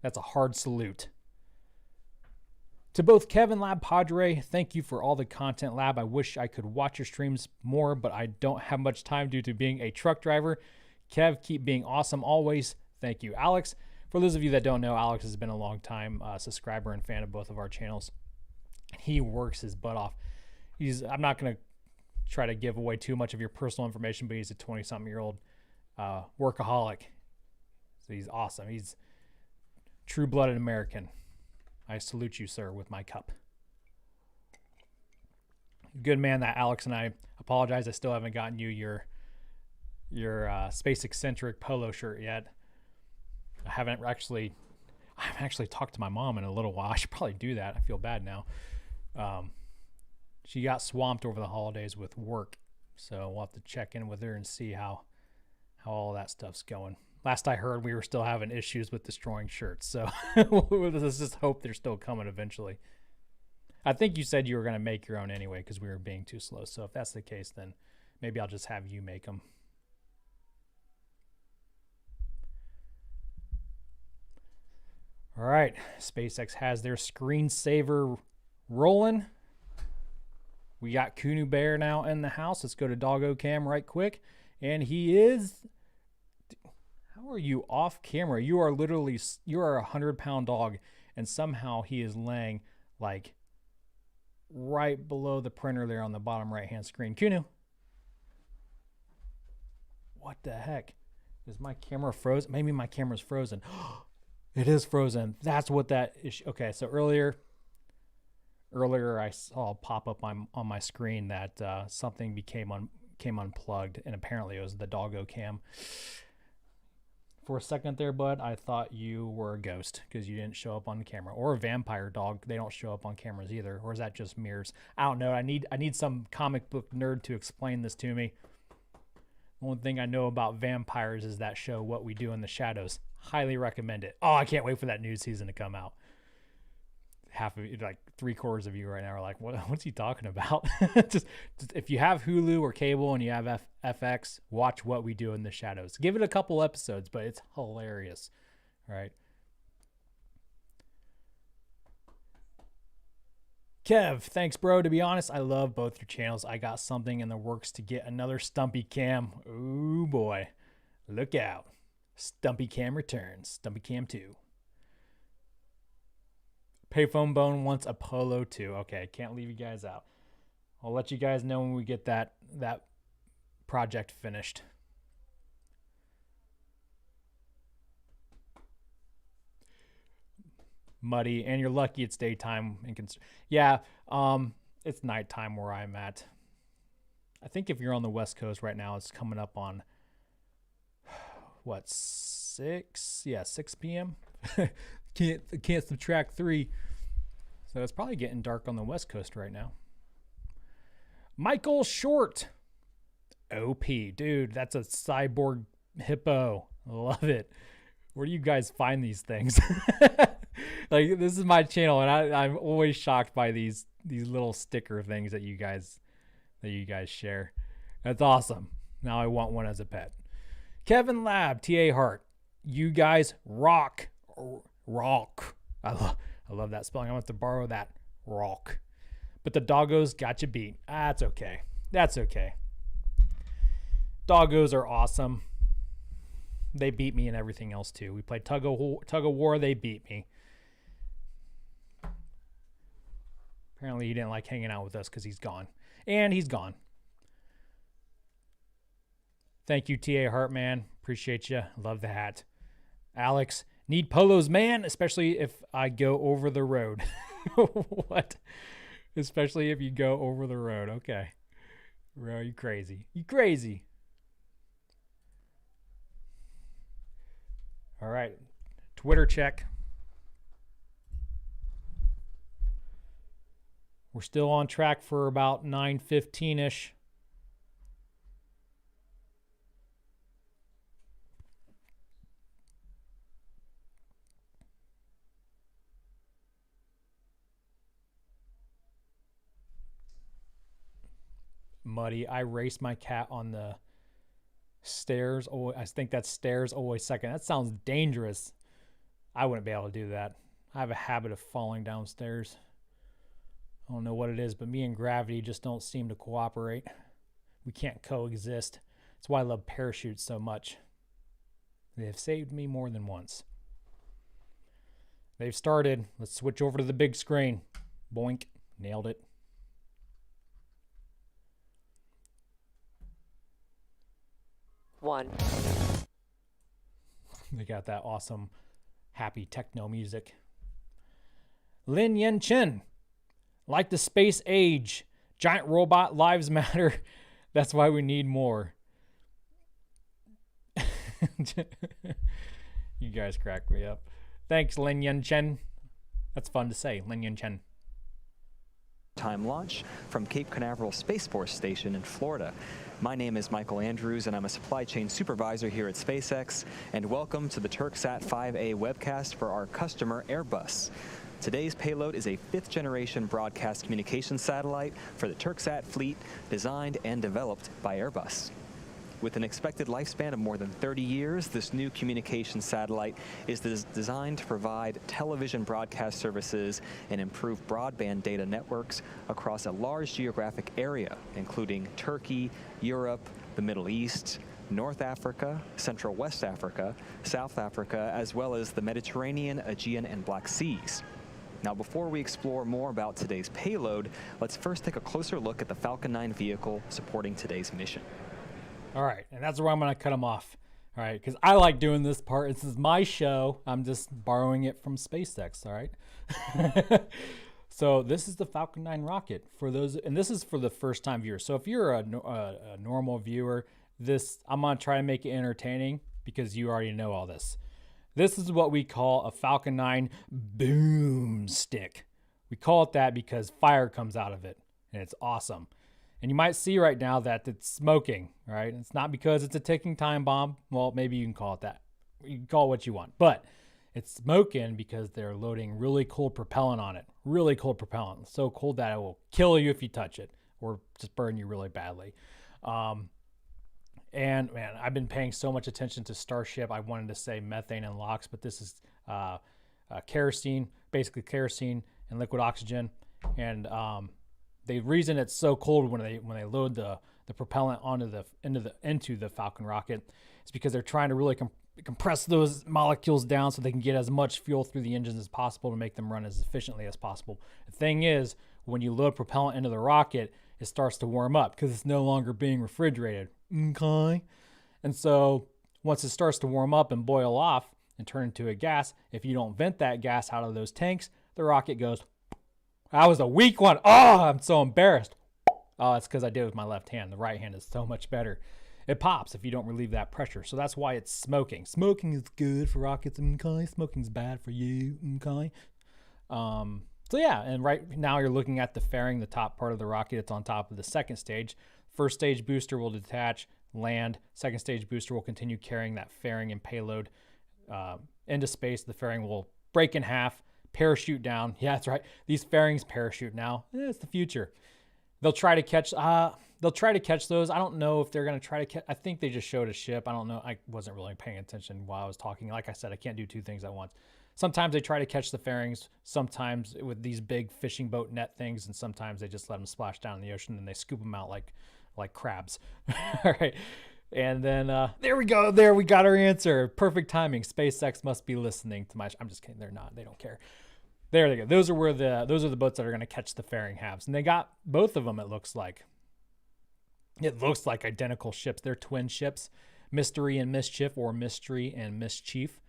That's a hard salute. To both Kevin Lab Padre, thank you for all the content, Lab. I wish I could watch your streams more, but I don't have much time due to being a truck driver. Kev, keep being awesome always. Thank you, Alex. For those of you that don't know, Alex has been a long time subscriber and fan of both of our channels. He works his butt off. I'm not going to try to give away too much of your personal information, but he's a 20-something-year-old workaholic. So he's awesome. He's true-blooded American. I salute you, sir, with my cup. Good man, that Alex, and I apologize. I still haven't gotten you your Space Eccentric polo shirt yet. I haven't actually talked to my mom in a little while. I should probably do that. I feel bad now. She got swamped over the holidays with work, so we'll have to check in with her and see how all that stuff's going. Last I heard, we were still having issues with destroying shirts, so let's just hope they're still coming eventually. I think you said you were going to make your own anyway because we were being too slow, so if that's the case, then maybe I'll just have you make them. All right, SpaceX has their screensaver rolling. We got Kunu Bear now in the house. Let's go to Doggo Cam right quick. And he is... How are you off camera? You are a 100-pound dog, and somehow he is laying like right below the printer there on the bottom right-hand screen. Kunu. What the heck? Is my camera frozen? Maybe my camera's frozen. It is frozen. That's what that is. Okay, so earlier I saw pop up on my screen that something came unplugged, and apparently it was the Doggo Cam. For a second there, bud, I thought you were a ghost because you didn't show up on the camera. Or a vampire dog. They don't show up on cameras either. Or is that just mirrors? I don't know. I need some comic book nerd to explain this to me. The only thing I know about vampires is that show, What We Do in the Shadows. Highly recommend it. Oh, I can't wait for that new season to come out. Half of you, like 3/4 of you right now are like, what's he talking about? just if you have Hulu or cable and you have FX, watch What We Do in the Shadows. Give it a couple episodes, but it's hilarious. All right. Kev, thanks, bro. To be honest, I love both your channels. I got something in the works to get another Stumpy Cam. Ooh, boy. Look out. Stumpy Cam returns. Stumpy Cam 2. Payphone Bone wants a Polo 2. Okay, can't leave you guys out. I'll let you guys know when we get that project finished. Muddy, and you're lucky it's daytime. It's nighttime where I'm at. I think if you're on the West Coast right now, it's coming up on what, 6? Yeah, 6 p.m. can't subtract 3. So it's probably getting dark on the West Coast right now. Michael Short. OP, dude, that's a cyborg hippo. Love it. Where do you guys find these things? Like, this is my channel, and I'm always shocked by these little sticker things that you guys share. That's awesome. Now I want one as a pet. Kevin Lab, TA Hart, you guys rock. I love that spelling. I'm gonna have to borrow that. Rock. But the doggos got you beat. That's okay. Doggos are awesome. They beat me in everything else too. We played tug of war. They beat me. Apparently he didn't like hanging out with us because he's gone. And he's gone. Thank you, T.A. Hart, man. Appreciate you. Love the hat. Alex, need polos, man, especially if I go over the road. What? Especially if you go over the road. Okay. Bro, you crazy. All right. Twitter check. We're still on track for about 9:15-ish. Muddy, I raced my cat on the stairs. Oh, I think that's stairs always second. That sounds dangerous. I wouldn't be able to do that. I have a habit of falling downstairs. I don't know what it is, but me and gravity just don't seem to cooperate. We can't coexist. That's why I love parachutes so much. They have saved me more than once. They've started. Let's switch over to the big screen. Boink. Nailed it. One. They got that awesome, happy techno music. Lin Yen Chen. Like the space age, giant robot lives matter. That's why we need more. You guys crack me up. Thanks, Lin Yen Chen. That's fun to say, Lin Yen Chen. Time launch from Cape Canaveral Space Force Station in Florida. My name is Michael Andrews, and I'm a supply chain supervisor here at SpaceX, and welcome to the Turksat 5A webcast for our customer Airbus. Today's payload is a 5th-generation broadcast communications satellite for the Turksat fleet, designed and developed by Airbus. With an expected lifespan of more than 30 years, this new communications satellite is designed to provide television broadcast services and improve broadband data networks across a large geographic area, including Turkey, Europe, the Middle East, North Africa, Central West Africa, South Africa, as well as the Mediterranean, Aegean, and Black Seas. Now, before we explore more about today's payload, let's first take a closer look at the Falcon 9 vehicle supporting today's mission. All right, and that's where I'm going to cut them off. All right, because I like doing this part. This is my show. I'm just borrowing it from SpaceX, all right? So this is the Falcon 9 rocket for those, and this is for the first-time viewers. So if you're a normal viewer, I'm going to try to make it entertaining because you already know all this. This is what we call a Falcon 9 boomstick. We call it that because fire comes out of it, and it's awesome. And you might see right now that it's smoking, right? It's not because it's a ticking time bomb. Well, maybe you can call it that. You can call it what you want. But it's smoking because they're loading really cold propellant on it. Really cold propellant. So cold that it will kill you if you touch it or just burn you really badly. And man, I've been paying so much attention to Starship. I wanted to say methane and LOX, but this is kerosene, basically kerosene and liquid oxygen. And the reason it's so cold when they load the propellant into the Falcon rocket is because they're trying to really compress those molecules down so they can get as much fuel through the engines as possible to make them run as efficiently as possible. The thing is, when you load propellant into the rocket, it starts to warm up because it's no longer being refrigerated. Okay. And so once it starts to warm up and boil off and turn into a gas, if you don't vent that gas out of those tanks, the rocket goes. That was a weak one. Oh, I'm so embarrassed. Oh, it's because I did it with my left hand. The right hand is so much better. It pops if you don't relieve that pressure. So that's why it's smoking. Smoking is good for rockets. Okay. Smoking's bad for you. Okay. So yeah, and right now you're looking at the fairing, the top part of the rocket. It's on top of the second stage. First stage booster will detach, land. Second stage booster will continue carrying that fairing and payload into space. The fairing will break in half, parachute down. Yeah, that's right. These fairings parachute now. It's the future. They'll try to catch. They'll try to catch those. I don't know if they're going to try to catch. I think they just showed a ship. I don't know. I wasn't really paying attention while I was talking. Like I said, I can't do two things at once. Sometimes they try to catch the fairings, sometimes with these big fishing boat net things, and sometimes they just let them splash down in the ocean and they scoop them out like crabs. All right. And then there we go. There we got our answer. Perfect timing. SpaceX must be listening to my. I'm just kidding. They're not. They don't care. There they go. Those are the boats that are going to catch the fairing halves, and they got both of them. It looks like identical ships. They're twin ships, Mystery and Mischief, or Mystery and Mischief.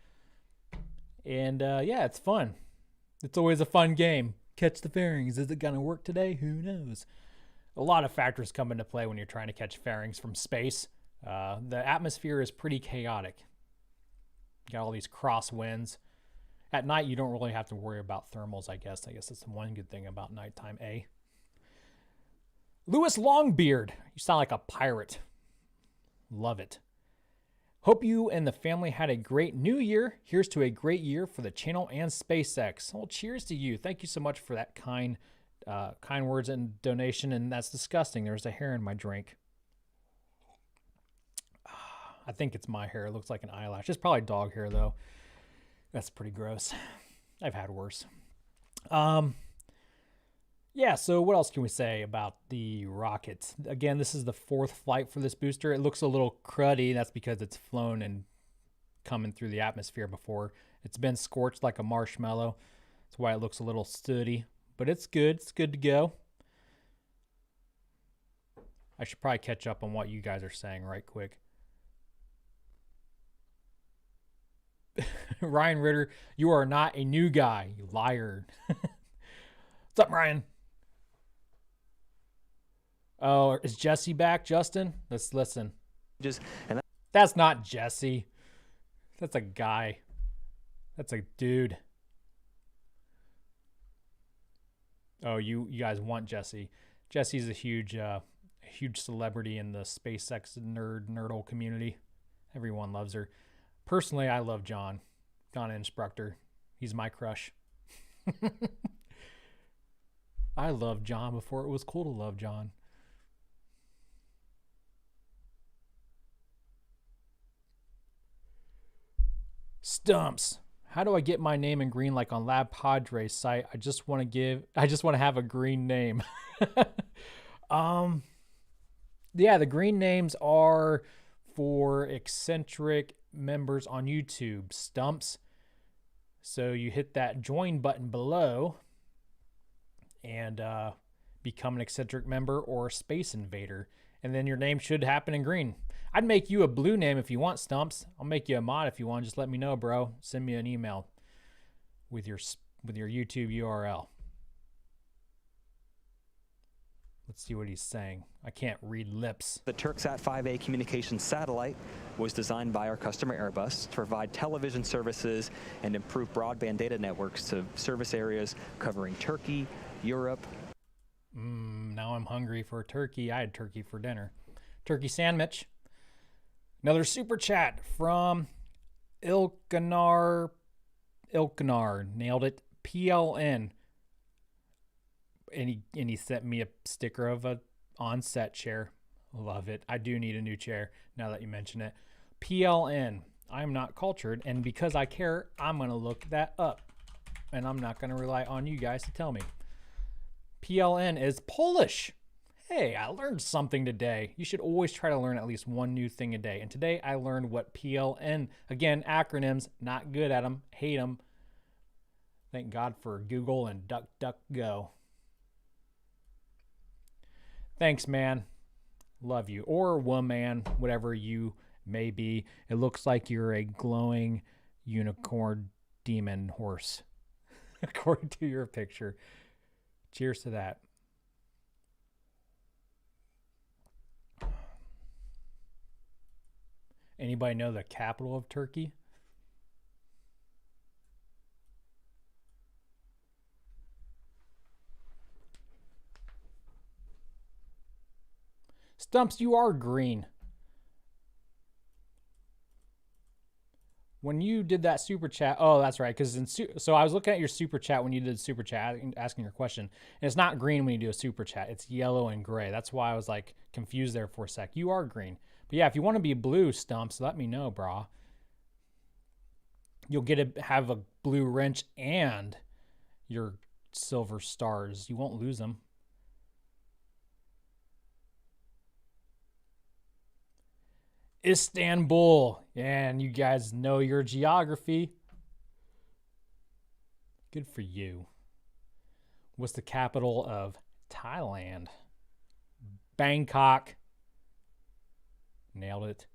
And yeah, it's fun. It's always a fun game. Catch the fairings. Is it going to work today? Who knows? A lot of factors come into play when you're trying to catch fairings from space. The atmosphere is pretty chaotic. You got all these crosswinds. At night, you don't really have to worry about thermals, I guess. I guess that's the one good thing about nighttime, eh? Louis Longbeard. You sound like a pirate. Love it. Hope you and the family had a great new year. Here's to a great year for the channel and SpaceX. Well, cheers to you. Thank you so much for that kind words and donation. And that's disgusting. There's a hair in my drink. I think it's my hair. It looks like an eyelash. It's probably dog hair, though. That's pretty gross. I've had worse. Yeah, so what else can we say about the rocket? Again, this is the fourth flight for this booster. It looks a little cruddy. That's because it's flown and coming through the atmosphere before. It's been scorched like a marshmallow. That's why it looks a little sooty. But it's good. It's good to go. I should probably catch up on what you guys are saying right quick. Ryan Ritter, you are not a new guy, you liar. What's up, Ryan? Oh, is Jesse back, Justin? Let's listen. That's not Jesse. That's a guy. That's a dude. Oh, you guys want Jesse. Jesse's a huge celebrity in the SpaceX nerdle community. Everyone loves her. Personally, I love John Instructor. He's my crush. I loved John before it was cool to love John. Stumps. How do I get my name in green like on Lab Padre's site? I just want to have a green name. Yeah, the green names are for eccentric members on YouTube, Stumps. So you hit that join button below and become an eccentric member or a space invader, and then your name should happen in green. I'd make you a blue name if you want, Stumps. I'll make you a mod if you want. Just let me know, bro. Send me an email with your YouTube URL. Let's see what he's saying. I can't read lips. The Turksat 5A communications satellite was designed by our customer Airbus to provide television services and improve broadband data networks to service areas covering Turkey, Europe. Now I'm hungry for turkey. I had turkey for dinner. Turkey sandwich. Another super chat from Ilkanar. Nailed it. PLN. And he sent me a sticker of a on-set chair. Love it. I do need a new chair now that you mention it. PLN. I'm not cultured, and because I care, I'm going to look that up. And I'm not going to rely on you guys to tell me. PLN is Polish. Hey, I learned something today. You should always try to learn at least one new thing a day. And today I learned what PLN, again, acronyms, not good at them, hate them. Thank God for Google and DuckDuckGo. Thanks, man. Love you. Or woman, whatever you may be. It looks like you're a glowing unicorn demon horse, according to your picture. Cheers to that. Anybody know the capital of Turkey? Stumps, you are green. When you did that super chat, oh, that's right. Because so I was looking at your super chat when you did super chat, asking your question, and it's not green when you do a super chat. It's yellow and gray. That's why I was like confused there for a sec. You are green, but yeah, if you want to be blue, Stumps, let me know, brah. You'll get to have a blue wrench and your silver stars. You won't lose them. Istanbul. And you guys know your geography. Good for you. What's the capital of Thailand? Bangkok. Nailed it.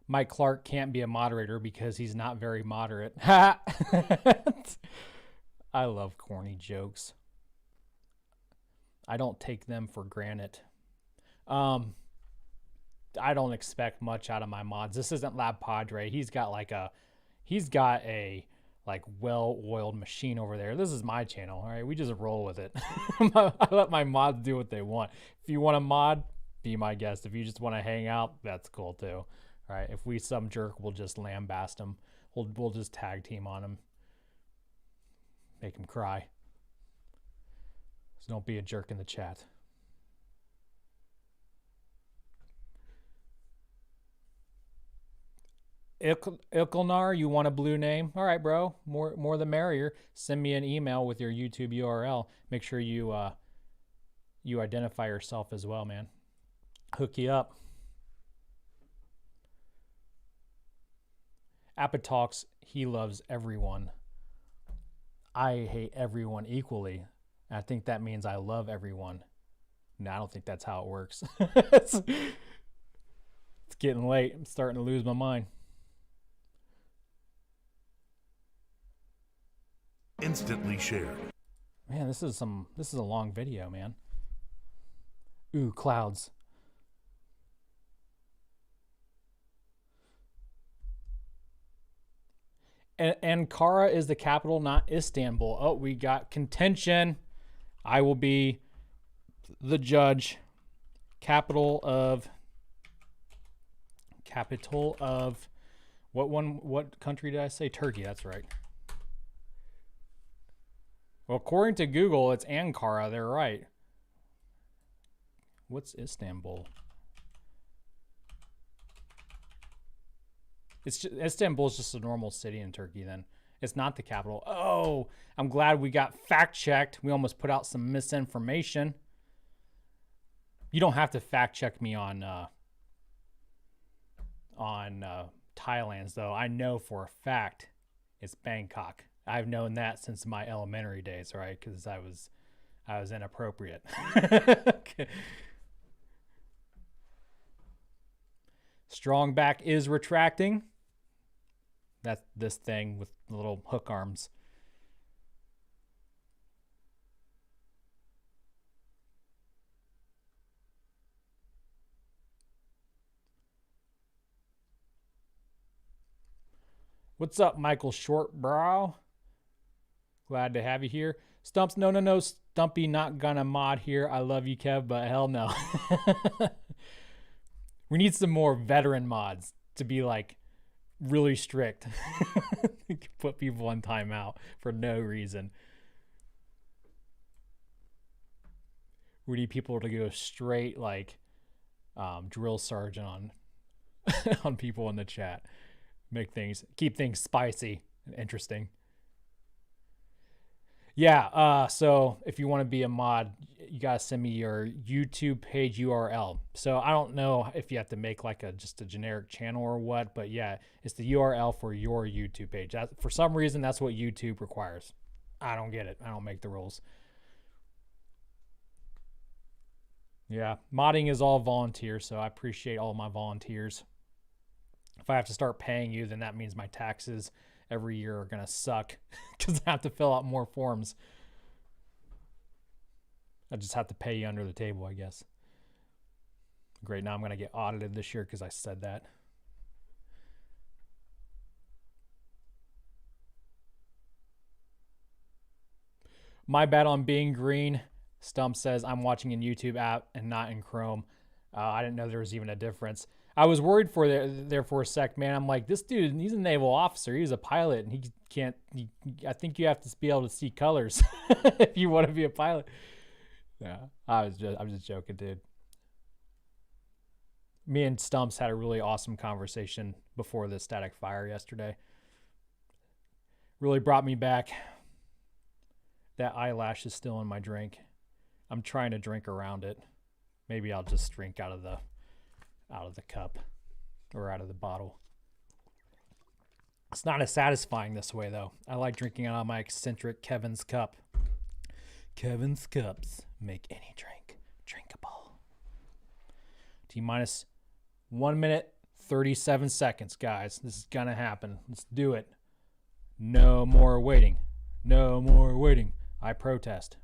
Mike Clark can't be a moderator because he's not very moderate. I love corny jokes. I don't take them for granted. I don't expect much out of my mods. This isn't Lab Padre. He's got a well-oiled machine over there. This is my channel. All right, we just roll with it. I let my mods do what they want. If you want a mod, be my guest. If you just want to hang out, that's cool too. All right, if we some jerk, we'll just lambast him. We'll just tag team on him. Make him cry. So don't be a jerk in the chat. Ilkilnar, you want a blue name? All right, bro. More the merrier. Send me an email with your YouTube URL. Make sure you you identify yourself as well, man. Hook you up. Apatox, he loves everyone. I hate everyone equally. I think that means I love everyone. No, I don't think that's how it works. It's getting late. I'm starting to lose my mind. Instantly shared. Man, this is a long video, man. Ooh, clouds. Ankara is the capital, not Istanbul. Oh, we got contention. I will be the judge. Capital of what country did I say? Turkey, that's right. Well, according to Google, it's Ankara. They're right. What's Istanbul? Istanbul is just a normal city in Turkey then. It's not the capital. Oh, I'm glad we got fact checked. We almost put out some misinformation. You don't have to fact check me on Thailand's though. I know for a fact it's Bangkok. I've known that since my elementary days, right? Because I was inappropriate. Strong back is retracting. That's this thing with the little hook arms. What's up, Michael Shortbrow? Glad to have you here. Stumps, no, Stumpy not gonna mod here. I love you, Kev, but hell no. We need some more veteran mods to be like really strict. Put people on timeout for no reason. We need people to go straight like drill sergeant on on people in the chat. Keep things spicy and interesting. Yeah, so if you want to be a mod, you gotta send me your YouTube page URL. So I don't know if you have to make like just a generic channel or what, but yeah, it's the URL for your YouTube page. For some reason, that's what YouTube requires. I don't get it. I don't make the rules. Yeah, modding is all volunteer, so I appreciate all my volunteers. If I have to start paying you, then that means my taxes every year are gonna suck because I have to fill out more forms. I just have to pay you under the table, I guess. Great, now I'm gonna get audited this year because I said that. My bad on being green. Stump says I'm watching in YouTube app and not in Chrome. I didn't know there was even a difference. I was worried there for a sec, man. I'm like, this dude, he's a naval officer. He's a pilot, and he can't. I think you have to be able to see colors if you want to be a pilot. Yeah, I'm just joking, dude. Me and Stumps had a really awesome conversation before the static fire yesterday. Really brought me back. That eyelash is still in my drink. I'm trying to drink around it. Maybe I'll just drink out of the cup or out of the bottle. It's not as satisfying this way though. I like drinking out of my eccentric Kevin's cup. Kevin's cups make any drink drinkable. T-minus 1 minute 37 seconds, guys. This is gonna happen. Let's do it. No more waiting. No more waiting. I protest.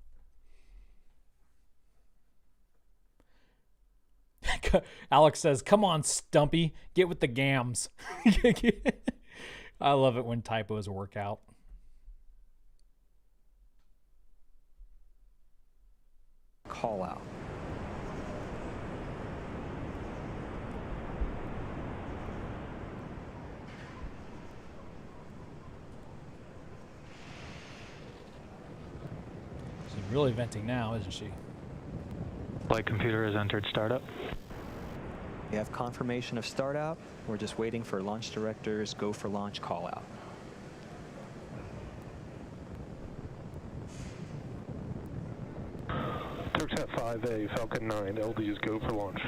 Alex says, come on, Stumpy. Get with the gams. I love it when typos work out. Call out. She's really venting now, isn't she? Flight computer has entered startup. We have confirmation of start out. We're just waiting for launch director's go for launch call out. Turksat 5A, Falcon 9, LDs go for launch.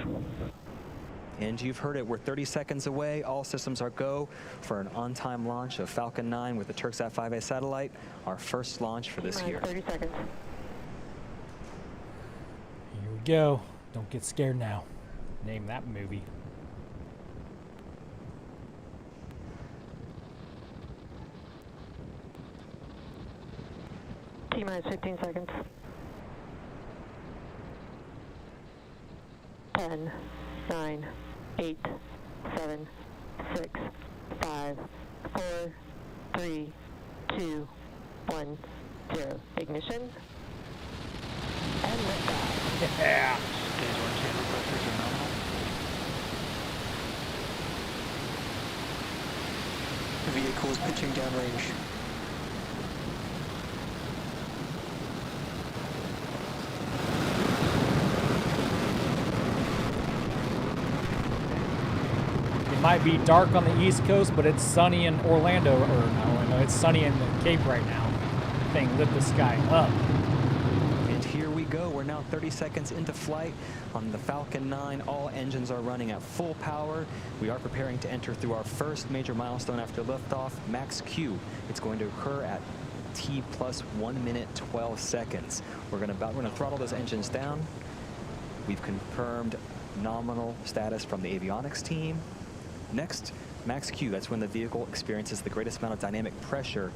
And you've heard it, we're 30 seconds away. All systems are go for an on-time launch of Falcon 9 with the Turksat 5A satellite, our first launch for this year. 30 seconds. Here we go. Don't get scared now. Name that movie. T-minus 15 seconds. 10, 9, 8, 7, 6, 5, 4, 3, 2, 1, 0. Ignition. And liftoff. Yeah. Stage 1 chamber pressures are nominal. The vehicle is pitching downrange. It might be dark on the East Coast, but it's sunny in Orlando. Or no, it's sunny in the Cape right now. Thing lit the sky up. And here we go. We're now 30 seconds into flight on the Falcon 9. All engines are running at full power. We are preparing to enter through our first major milestone after liftoff, max Q. It's going to occur at T plus 1 minute 12 seconds. We're going to throttle those engines down. We've confirmed nominal status from the avionics team. Next, max Q. That's when the vehicle experiences the greatest amount of dynamic pressure.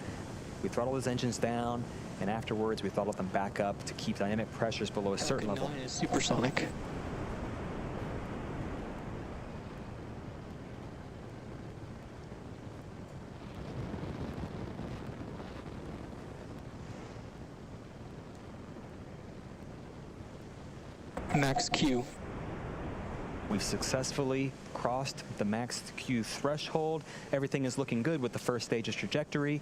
We throttle those engines down, and afterwards we throttle them back up to keep dynamic pressures below a certain level. Falcon 9 is supersonic. Max Q. We've successfully crossed the max Q threshold. Everything is looking good with the first stage's trajectory.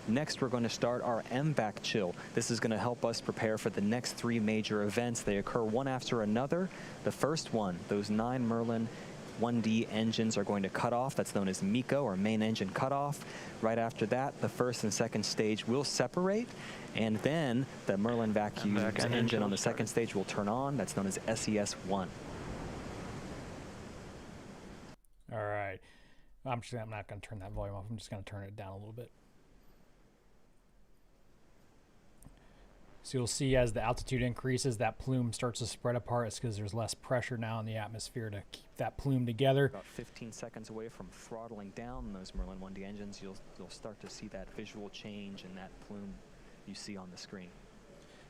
Next, we're going to start our MVAC chill. This is going to help us prepare for the next 3 major events. They occur one after another. The first one, those 9 Merlin 1D engines are going to cut off. That's known as MECO, or main engine cutoff. Right after that, the first and second stage will separate, and then the Merlin vacuum engine on the second stage will turn on. That's known as SES-1. All right. I'm not going to turn that volume off. I'm just going to turn it down a little bit. So you'll see as the altitude increases, that plume starts to spread apart. It's because there's less pressure now in the atmosphere to keep that plume together. About 15 seconds away from throttling down those Merlin 1D engines, you'll start to see that visual change in that plume you see on the screen.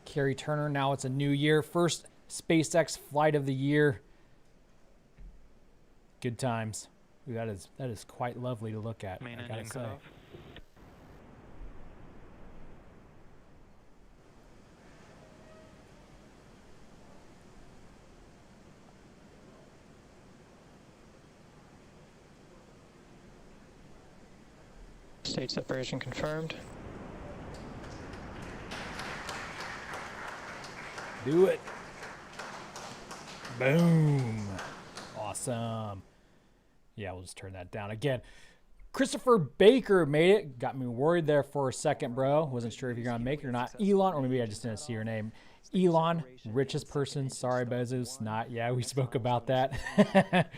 Carrie Turner, now it's a new year. First SpaceX flight of the year. Good times. Ooh, that is quite lovely to look at, I gotta say. Stage separation confirmed. Do it. Boom. Awesome. Yeah, we'll just turn that down again. Christopher Baker made it. Got me worried there for a second, bro. Wasn't sure if you're going to make it or not. Elon, or maybe I just didn't see your name. Elon, richest person. Sorry, Bezos. Not. Yeah, we spoke about that.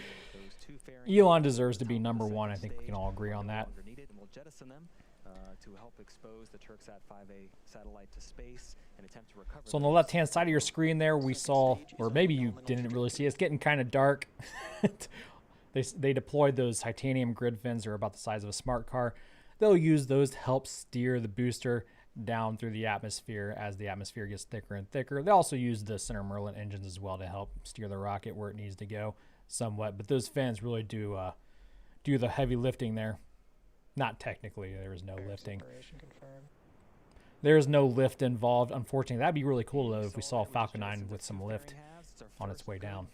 Elon deserves to be number one. I think we can all agree on that. Jettison them to help expose the Turksat 5A satellite to space and attempt to recover. So on the left-hand side of your screen there, we saw, or maybe you didn't really see, it's getting kind of dark. They deployed those titanium grid fins. They're about the size of a smart car. They'll use those to help steer the booster down through the atmosphere as the atmosphere gets thicker and thicker. They also use the center Merlin engines as well to help steer the rocket where it needs to go somewhat. But those fins really do the heavy lifting there. Not technically, there was no lifting. There's no lift involved, unfortunately. That'd be really cool, though, if we saw Falcon 9 with some lift on its way down.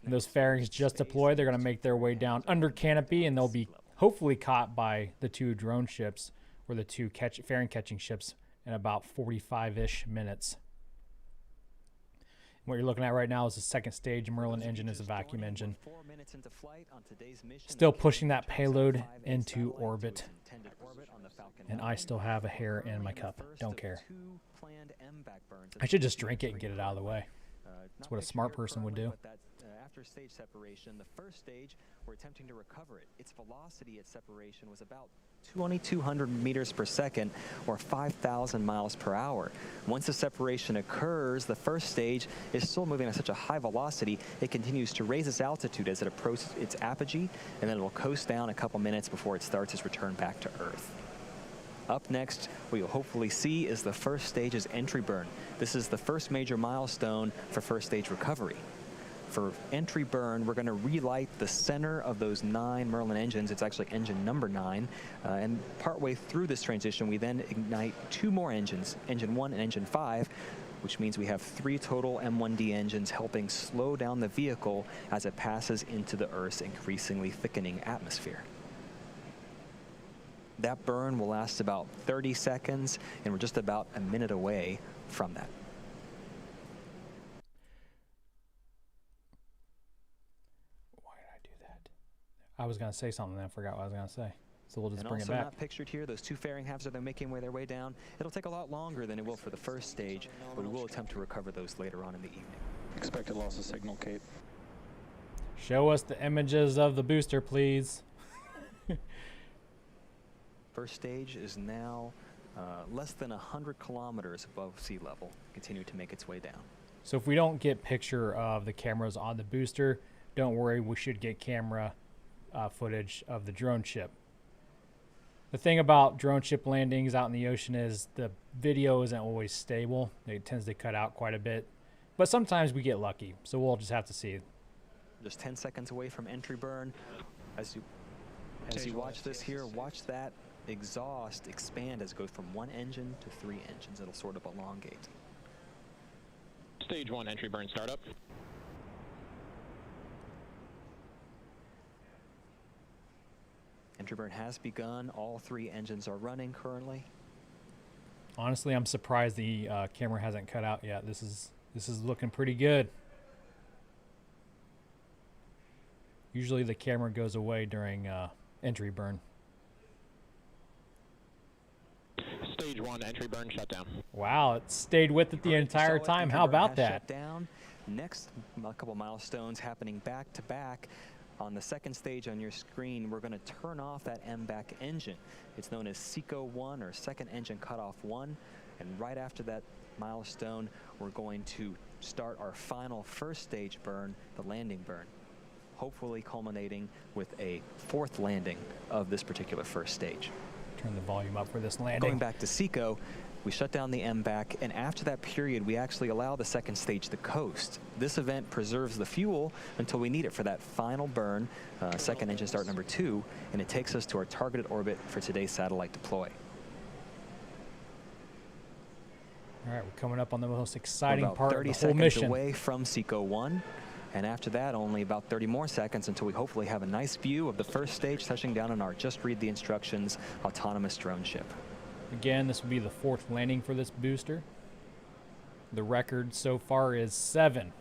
And those fairings just deployed. They're going to make their way down under canopy, and they'll be hopefully caught by the two drone ships, or the two fairing catching ships, in about 45-ish minutes. What you're looking at right now is the second stage. Merlin engine is a vacuum engine. Still pushing that payload into orbit. And I still have a hair in my cup. Don't care. I should just drink it and get it out of the way. That's what a smart person would do. After stage separation, the first stage, we're attempting to recover it. Its velocity at separation was about 2,200 meters per second, or 5,000 miles per hour. Once the separation occurs, the first stage is still moving at such a high velocity, it continues to raise its altitude as it approaches its apogee, and then it'll coast down a couple minutes before it starts its return back to Earth. Up next, what you'll hopefully see is the first stage's entry burn. This is the first major milestone for first stage recovery. For entry burn, we're going to relight the center of those 9 Merlin engines. It's actually engine number 9. And partway through this transition, we then ignite 2 more engines, engine 1 and engine 5, which means we have 3 total M1D engines helping slow down the vehicle as it passes into the Earth's increasingly thickening atmosphere. That burn will last about 30 seconds, and we're just about a minute away from that. I was going to say something, and I forgot what I was going to say. So we'll just bring it back. And also not pictured here, those 2 fairing halves are making their way down. It'll take a lot longer than it will for the first stage, but we will attempt to recover those later on in the evening. Expected loss of signal, Cape. Show us the images of the booster, please. First stage is now less than 100 kilometers above sea level, continuing to make its way down. So if we don't get picture of the cameras on the booster, don't worry, we should get camera footage of the drone ship. The thing about drone ship landings out in the ocean is the video isn't always stable. It tends to cut out quite a bit, but sometimes we get lucky, so we'll just have to see. Just 10 seconds away from entry burn. As you watch this here, watch that exhaust expand as it goes from 1 engine to 3 engines. It'll sort of elongate. Stage 1 entry burn startup. Entry burn has begun. All 3 engines are running currently. Honestly, I'm surprised the camera hasn't cut out yet. This is looking pretty good. Usually the camera goes away during entry burn. Stage 1 entry burn shutdown. Wow, it stayed with it the entire time. How about that? Shut down. Next, a couple milestones happening back to back. On the second stage on your screen, we're going to turn off that MBAC engine. It's known as SECO 1 or second engine cutoff 1. And right after that milestone, we're going to start our final first stage burn, the landing burn, hopefully culminating with a fourth landing of this particular first stage. Turn the volume up for this landing. Going back to SECO, we shut down the MBAC, and after that period, we actually allow the second stage to coast. This event preserves the fuel until we need it for that final burn, second engine start number 2, and it takes us to our targeted orbit for today's satellite deploy. All right, we're coming up on the most exciting We're about part 30 of the whole seconds mission. away from SECO 1. And after that, only about 30 more seconds until we hopefully have a nice view of the first stage touching down on our Just Read the Instructions autonomous drone ship. Again, this will be the 4th landing for this booster. The record so far is 7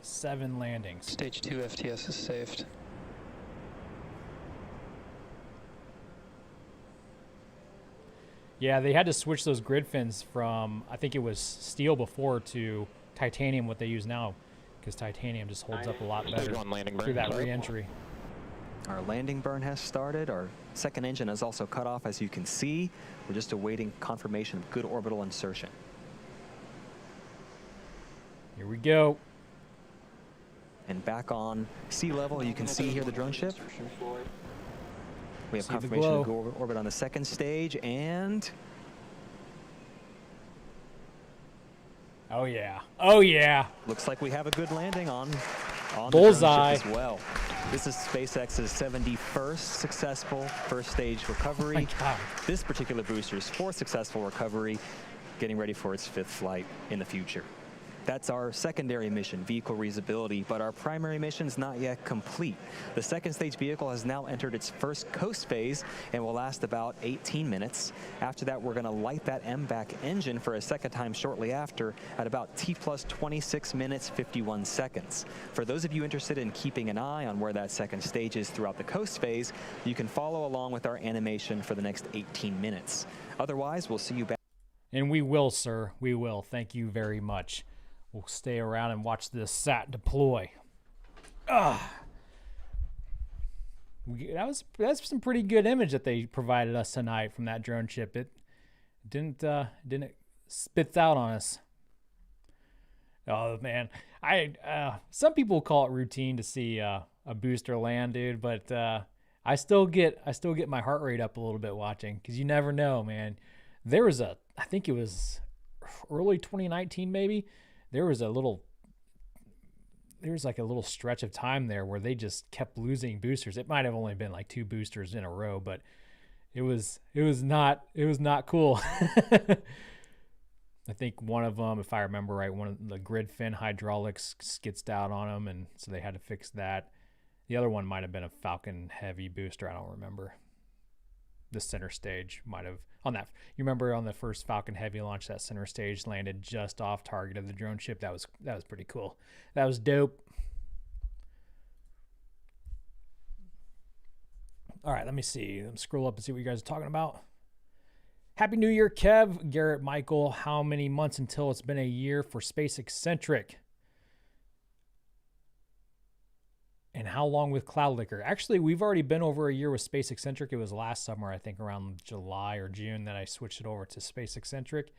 landings. Stage 2 FTS is saved. Yeah, they had to switch those grid fins from, I think it was steel before, to titanium, what they use now, because titanium just holds up a lot better Stage 1 landing burn. through that re-entry. Our landing burn has started. Our second engine is also cut off, as you can see. We're just awaiting confirmation of good orbital insertion. Here we go. And back on sea level, you can see here the drone ship. We have See the confirmation of glow. good orbit on the second stage, and Oh yeah. Oh yeah. looks like we have a good landing on the Bullseye. drone ship as well. This is SpaceX's 71st successful first stage recovery. My God. This particular booster's 4th successful recovery, getting ready for its 5th flight in the future. That's our secondary mission, vehicle reusability, but our primary mission is not yet complete. The second stage vehicle has now entered its first coast phase and will last about 18 minutes. After that, we're going to light that MBAC engine for a second time shortly after at about T plus 26 minutes, 51 seconds. For those of you interested in keeping an eye on where that second stage is throughout the coast phase, you can follow along with our animation for the next 18 minutes. Otherwise, we'll see you back. And we will, sir. We will. Thank you very much. We'll stay around and watch this sat deploy. That's some pretty good image that they provided us tonight from that drone ship. It didn't spits out on us. Oh man, some people call it routine to see a booster land, dude, but I still get my heart rate up a little bit watching, because you never know, man. There was I think it was early 2019 maybe. There was like a little stretch of time there where they just kept losing boosters. It might have only been like 2 boosters in a row, but it was not cool. I think one of them, if I remember right, one of the grid fin hydraulics skitzed out on them, and so they had to fix that. The other one might have been a Falcon Heavy booster. I don't remember. The center stage might have on that. You remember on the first Falcon Heavy launch, that center stage landed just off target of the drone ship. That was pretty cool. That was dope. All right, let me see. Let me scroll up and see what you guys are talking about. Happy New Year, Kev, Garrett, Michael. How many months until it's been a year for SpaceX Centric? And how long with Cloud Liquor? Actually, we've already been over a year with SpaceX Centric. It was last summer, I think around July or June, that I switched it over to SpaceX Centric.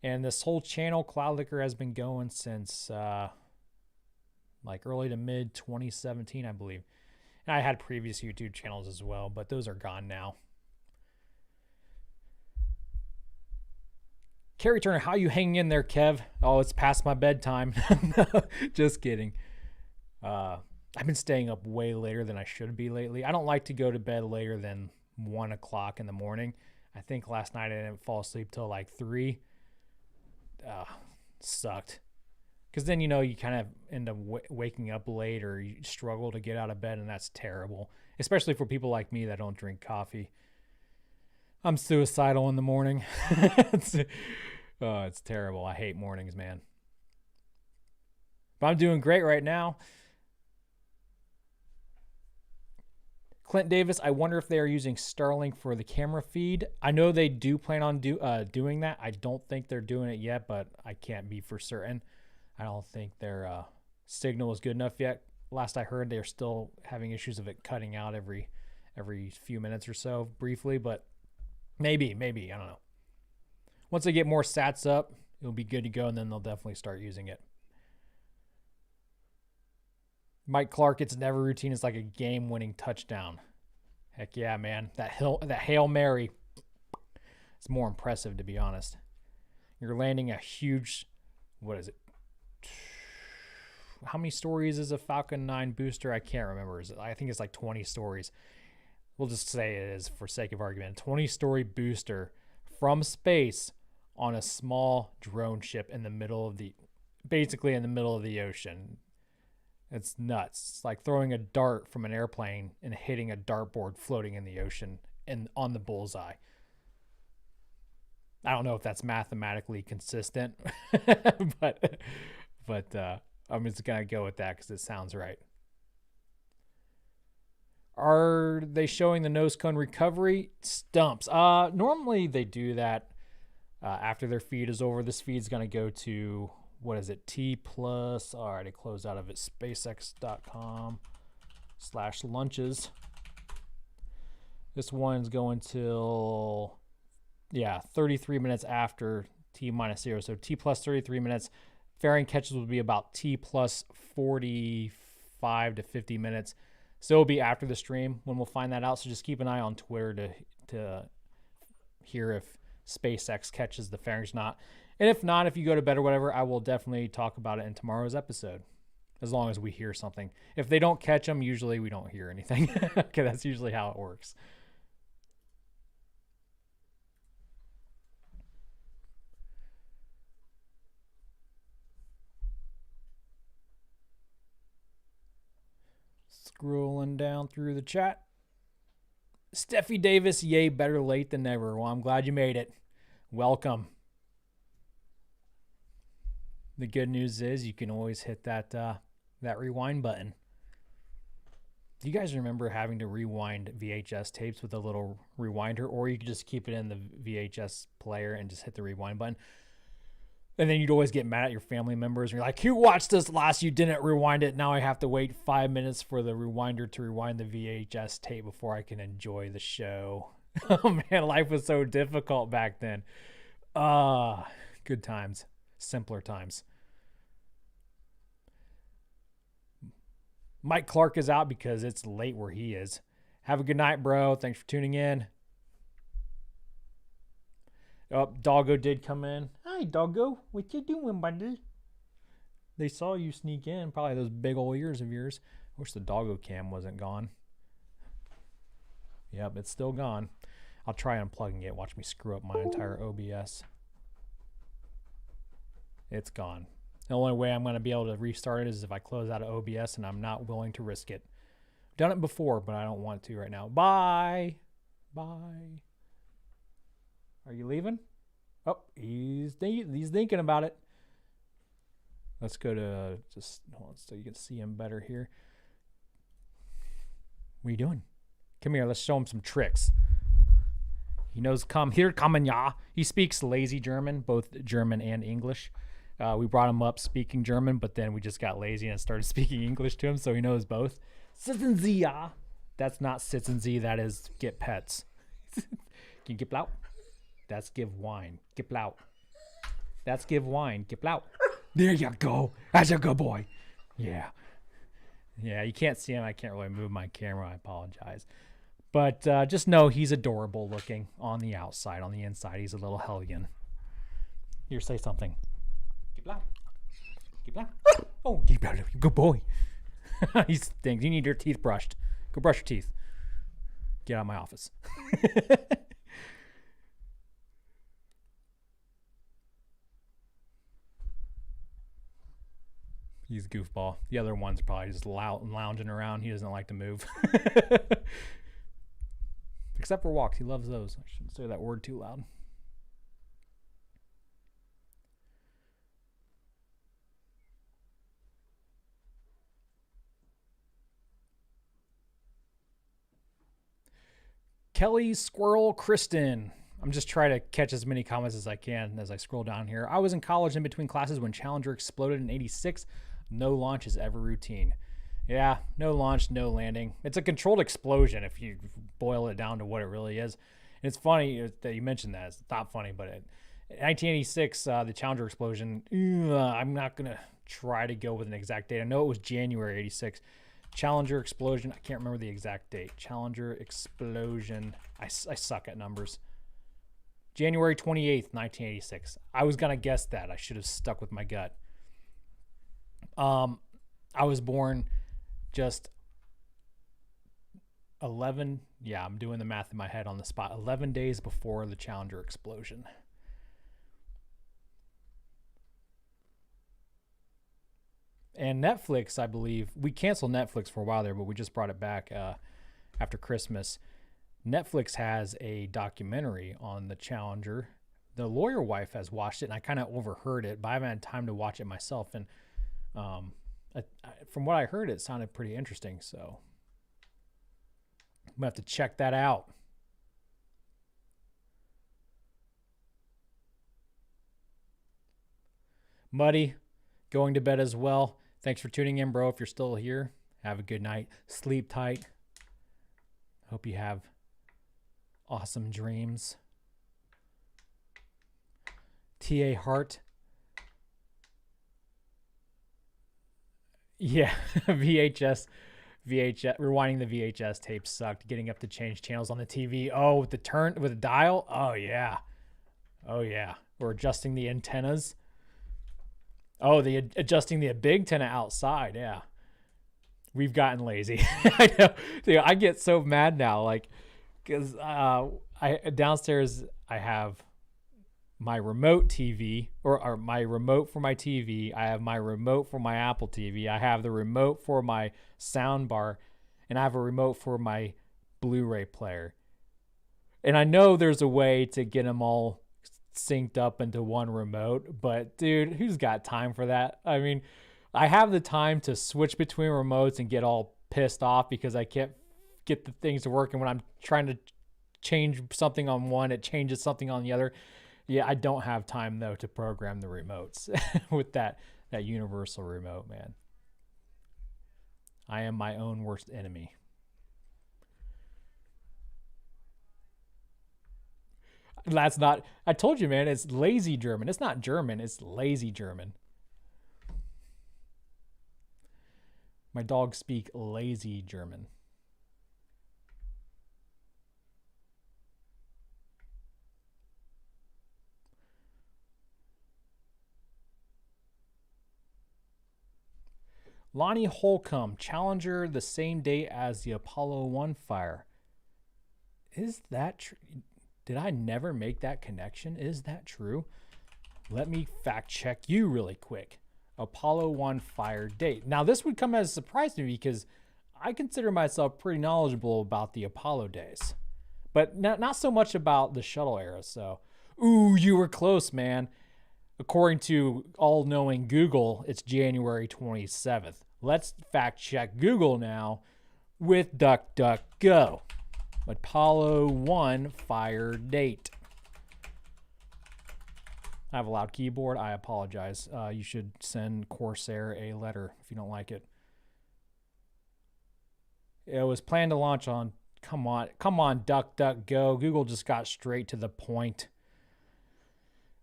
And this whole channel, Cloud Liquor, has been going since like early to mid 2017, I believe. And I had previous YouTube channels as well, but those are gone now. Carrie Turner, how you hanging in there, Kev? Oh, it's past my bedtime. No, just kidding. I've been staying up way later than I should be lately. I don't like to go to bed later than 1 o'clock in the morning. I think last night I didn't fall asleep till like 3. Sucked. Because then, you know, you kind of end up waking up late, or you struggle to get out of bed, and that's terrible. Especially for people like me that don't drink coffee. I'm suicidal in the morning. It's terrible. I hate mornings, man. But I'm doing great right now. Clint Davis, I wonder if they are using Starlink for the camera feed. I know they do plan on doing that. I don't think they're doing it yet, but I can't be for certain. I don't think their signal is good enough yet. Last I heard, they're still having issues of it cutting out every few minutes or so briefly, but maybe, I don't know. Once they get more sats up, it'll be good to go, and then they'll definitely start using it. Mike Clark, it's never routine. It's like a game-winning touchdown. Heck yeah, man. That Hail Mary is more impressive, to be honest. You're landing a huge, what is it? How many stories is a Falcon 9 booster? I can't remember. I think it's like 20 stories. We'll just say it is for sake of argument. 20-story booster from space on a small drone ship in the middle of basically in the middle of the ocean. It's nuts. It's like throwing a dart from an airplane and hitting a dartboard floating in the ocean and on the bullseye. I don't know if that's mathematically consistent, but I'm just going to go with that because it sounds right. Are they showing the nose cone recovery? Stumps. Normally they do that after their feed is over. This feed's going to go to, what is it, T+. All right, I closed out of it. SpaceX.com/lunches. This one's going till, 33 minutes after T-0. So T+, 33 minutes. Fairing catches will be about T+ 45 to 50 minutes. So it'll be after the stream when we'll find that out. So just keep an eye on Twitter to hear if SpaceX catches the fairings or not. And if not, if you go to bed or whatever, I will definitely talk about it in tomorrow's episode, as long as we hear something. If they don't catch them, usually we don't hear anything. Okay, that's usually how it works. Scrolling down through the chat. Steffi Davis, yay, better late than never. Well, I'm glad you made it. Welcome. The good news is you can always hit that rewind button. Do you guys remember having to rewind VHS tapes with a little rewinder, or you could just keep it in the VHS player and just hit the rewind button? And then you'd always get mad at your family members. And you're like, who watched this last? You didn't rewind it. Now I have to wait 5 minutes for the rewinder to rewind the VHS tape before I can enjoy the show. Oh, man, life was so difficult back then. Good times. Simpler times. Mike Clark is out because it's late where he is. Have a good night, bro. Thanks for tuning in. Oh, Doggo did come in. Hi, Doggo. What you doing, buddy? They saw you sneak in. Probably those big old ears of yours. Wish the Doggo cam wasn't gone. Yep, it's still gone. I'll try unplugging it. Watch me screw up my entire OBS. It's gone. The only way I'm going to be able to restart it is if I close out of OBS, and I'm not willing to risk it. Done it before, but I don't want to right now. Bye. Bye. Are you leaving? Oh, he's thinking about it. Let's go to hold on so you can see him better here. What are you doing? Come here. Let's show him some tricks. He knows kommen ja. He speaks lazy German, both German and English. We brought him up speaking German, but then we just got lazy and started speaking English to him, so he knows both. Sitzen Sie ja. That's not sitzen Sie. That is get pets. Can you get out? That's give wine. Get out. That's give wine. Get out. There you go. That's a good boy. Yeah. Yeah, you can't see him. I can't really move my camera. I apologize. But just know he's adorable looking on the outside. On the inside, he's a little hellion. Here, say something. Get out. Get out. Oh, get out. Good boy. He stinks. You need your teeth brushed. Go brush your teeth. Get out of my office. He's a goofball. The other one's probably just lounging around. He doesn't like to move. Except for walks. He loves those. I shouldn't say that word too loud. Kelly Squirrel Kristen. I'm just trying to catch as many comments as I can as I scroll down here. I was in college in between classes when Challenger exploded in 86. No launch is ever routine. Yeah, no launch, no landing. It's a controlled explosion if you boil it down to what it really is. And it's funny that you mentioned that. It's not funny, but in 1986, the Challenger explosion, I'm not going to try to go with an exact date. I know it was January 86. Challenger explosion. I can't remember the exact date. Challenger explosion. I suck at numbers. January 28th, 1986. I was going to guess that. I should have stuck with my gut. I was born just 11. Yeah, I'm doing the math in my head on the spot. 11 days before the Challenger explosion. And Netflix, I believe, we canceled Netflix for a while there, but we just brought it back after Christmas. Netflix has a documentary on the Challenger. The lawyer wife has watched it, and I kind of overheard it, but I haven't had time to watch it myself. And from what I heard, it sounded pretty interesting. So I'm going to have to check that out. Muddy, going to bed as well. Thanks for tuning in, bro. If you're still here, have a good night. Sleep tight. Hope you have awesome dreams. T.A. Hart. Yeah, VHS, rewinding the VHS tape sucked. Getting up to change channels on the TV. Oh, with the dial. Oh yeah. Or adjusting the antennas. Oh, adjusting the big antenna outside. Yeah. We've gotten lazy. I know. Dude, I get so mad now, like, because downstairs I have my remote TV, or my remote for my TV. I have my remote for my Apple TV. I have the remote for my sound bar, and I have a remote for my Blu-ray player. And I know there's a way to get them all synced up into one remote, but dude, who's got time for that? I mean, I have the time to switch between remotes and get all pissed off because I can't get the things to work, and when I'm trying to change something on one, it changes something on the other. Yeah, I don't have time though to program the remotes with that universal remote, man. I am my own worst enemy. That's not, I told you, man, it's lazy German. It's not German, it's lazy German. My dogs speak lazy German. Lonnie Holcomb, Challenger the same day as the Apollo 1 fire. Is that true? Did I never make that connection? Is that true? Let me fact check you really quick. Apollo 1 fire date. Now, this would come as a surprise to me because I consider myself pretty knowledgeable about the Apollo days, but not so much about the shuttle era. So, ooh, you were close, man. According to all-knowing Google, it's January 27th. Let's fact check Google now with DuckDuckGo. Apollo 1 fire date. I have a loud keyboard. I apologize. You should send Corsair a letter if you don't like it. It was planned to launch on... Come on, DuckDuckGo. Google just got straight to the point.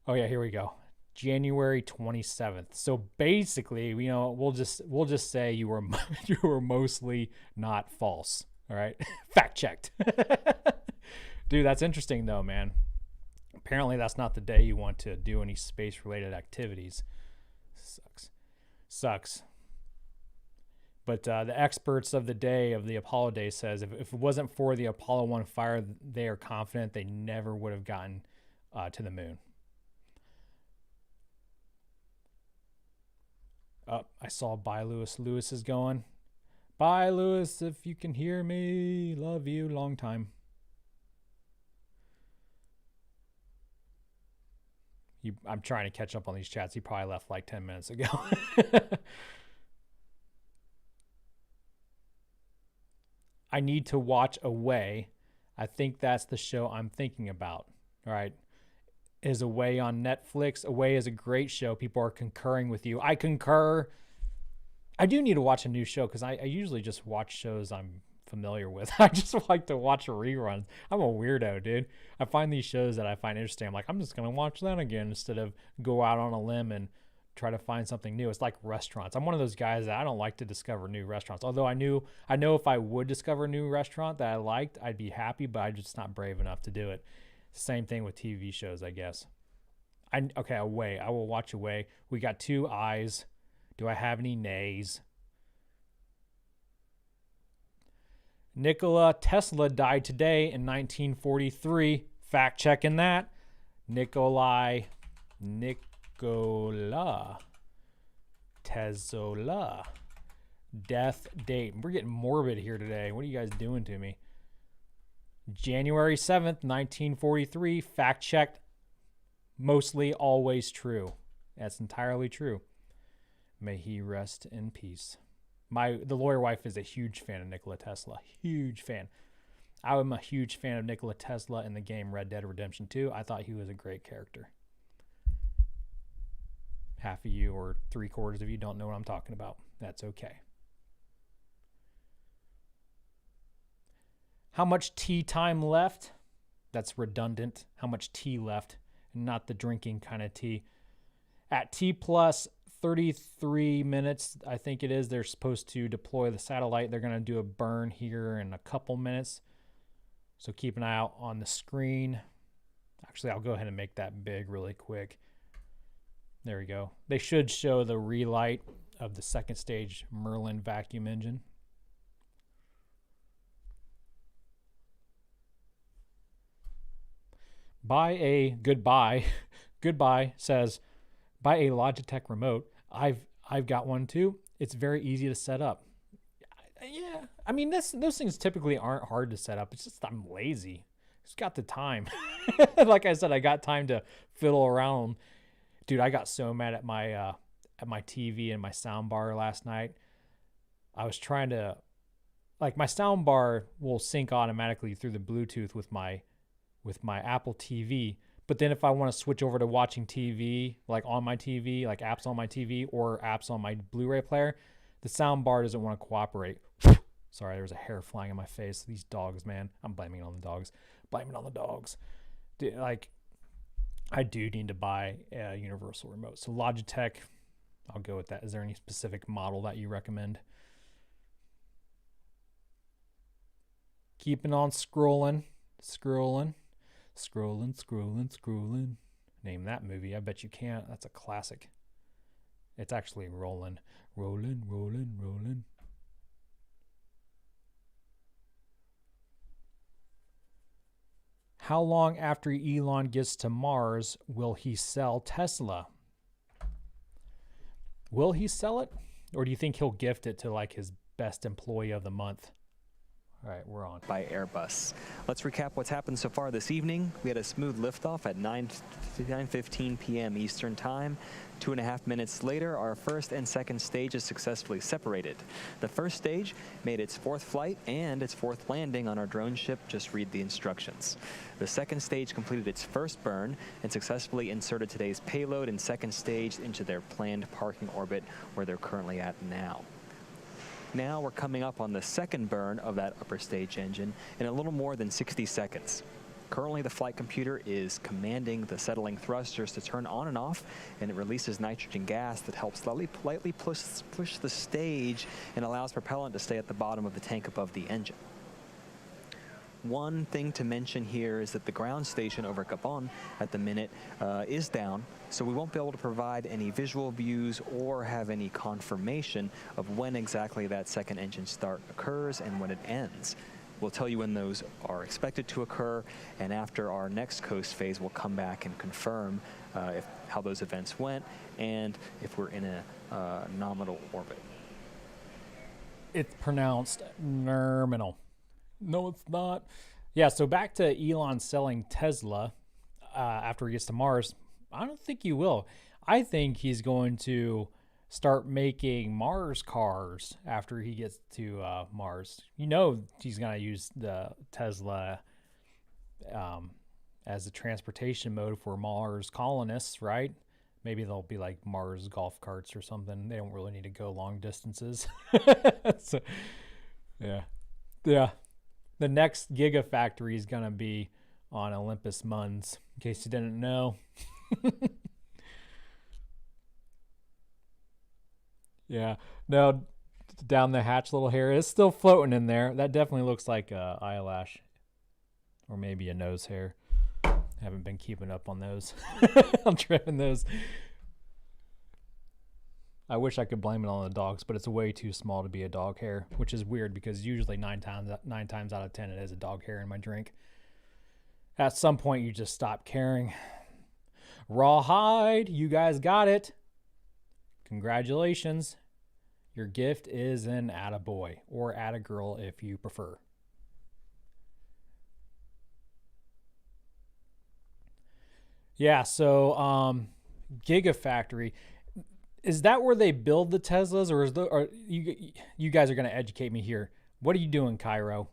Oh, yeah, here we go. January 27th. So basically, you know, we'll just say you were mostly not false. All right. Fact checked. Dude, that's interesting though, man. Apparently that's not the day you want to do any space related activities. Sucks. But the experts of the day of the Apollo day says if it wasn't for the Apollo 1 fire, they are confident they never would have gotten to the moon. Oh, I saw Bye Lewis. Lewis is going. Bye, Lewis, if you can hear me. Love you. Long time. I'm trying to catch up on these chats. He probably left like 10 minutes ago. I need to watch Away. I think that's the show I'm thinking about. All right. Is Away on Netflix. Away is a great show. People are concurring with you. I concur. I do need to watch a new show because I usually just watch shows I'm familiar with. I just like to watch reruns. I'm a weirdo, dude. I find these shows that I find interesting. I'm like, I'm just going to watch that again instead of go out on a limb and try to find something new. It's like restaurants. I'm one of those guys that I don't like to discover new restaurants. Although I know if I would discover a new restaurant that I liked, I'd be happy, but I'm just not brave enough to do it. Same thing with TV shows, I guess. Okay, Away. I will watch Away. We got 2 eyes. Do I have any nays? Nikola Tesla died today in 1943. Fact checking that. Nikola Tesla. Death date. We're getting morbid here today. What are you guys doing to me? January 7th, 1943. Fact checked. Mostly always true. That's entirely true. May he rest in peace. The lawyer wife is a huge fan of Nikola Tesla. Huge fan. I am a huge fan of Nikola Tesla in the game Red Dead Redemption 2. I thought he was a great character. Half of you or 3/4 of you don't know what I'm talking about. That's okay. How much tea time left? That's redundant. How much tea left? Not the drinking kind of tea. At T plus 33 minutes, I think it is, they're supposed to deploy the satellite. They're going to do a burn here in a couple minutes. So keep an eye out on the screen. Actually, I'll go ahead and make that big really quick. There we go. They should show the relight of the second stage Merlin vacuum engine. Goodbye says, buy a Logitech remote. I've got one too. It's very easy to set up. Yeah, I mean those things typically aren't hard to set up. It's just I'm lazy. Just got the time. Like I said, I got time to fiddle around. Dude, I got so mad at my TV and my sound bar last night. I was trying to, like, my sound bar will sync automatically through the Bluetooth with my Apple TV. But then if I want to switch over to watching TV, like on my TV, like apps on my TV or apps on my Blu-ray player, the sound bar doesn't want to cooperate. Sorry, there was a hair flying in my face. These dogs, man. I'm blaming it on the dogs. Dude, like, I do need to buy a universal remote. So Logitech, I'll go with that. Is there any specific model that you recommend? Keeping on scrolling. Name that movie. I bet you can't. That's a classic. It's actually rolling. How long after Elon gets to Mars will he sell Tesla? Will he sell it? Or do you think he'll gift it to like his best employee of the month? All right, we're on. By Airbus. Let's recap what's happened so far this evening. We had a smooth liftoff at 9:15 p.m. Eastern Time. 2.5 minutes later, our first and second stages successfully separated. The first stage made its 4th flight and its 4th landing on our drone ship. Just read the instructions. The second stage completed its first burn and successfully inserted today's payload and second stage into their planned parking orbit where they're currently at now. Now we're coming up on the second burn of that upper stage engine in a little more than 60 seconds. Currently, the flight computer is commanding the settling thrusters to turn on and off, and it releases nitrogen gas that helps lightly push the stage and allows propellant to stay at the bottom of the tank above the engine. One thing to mention here is that the ground station over Gabon at the minute is down, so we won't be able to provide any visual views or have any confirmation of when exactly that second engine start occurs and when it ends. We'll tell you when those are expected to occur, and after our next coast phase, we'll come back and confirm how those events went and if we're in a nominal orbit. It's pronounced nominal. No, it's not. Yeah, so back to Elon selling Tesla after he gets to Mars. I don't think he will. I think he's going to start making Mars cars after he gets to Mars. You know he's going to use the Tesla as a transportation mode for Mars colonists, right? Maybe they'll be like Mars golf carts or something. They don't really need to go long distances. So, yeah. Yeah. The next Gigafactory is going to be on Olympus Mons, in case you didn't know. Yeah. No, down the hatch little hair is still floating in there. That definitely looks like a eyelash or maybe a nose hair. Haven't been keeping up on those. I'm trimming those. I wish I could blame it on the dogs, but it's way too small to be a dog hair, which is weird because usually nine times out of 10 it is a dog hair in my drink. At some point you just stop caring. Rawhide, you guys got it. Congratulations. Your gift is an attaboy or attagirl if you prefer. Yeah, so Gigafactory, is that where they build the Teslas, or you guys are going to educate me here? What are you doing, Cairo?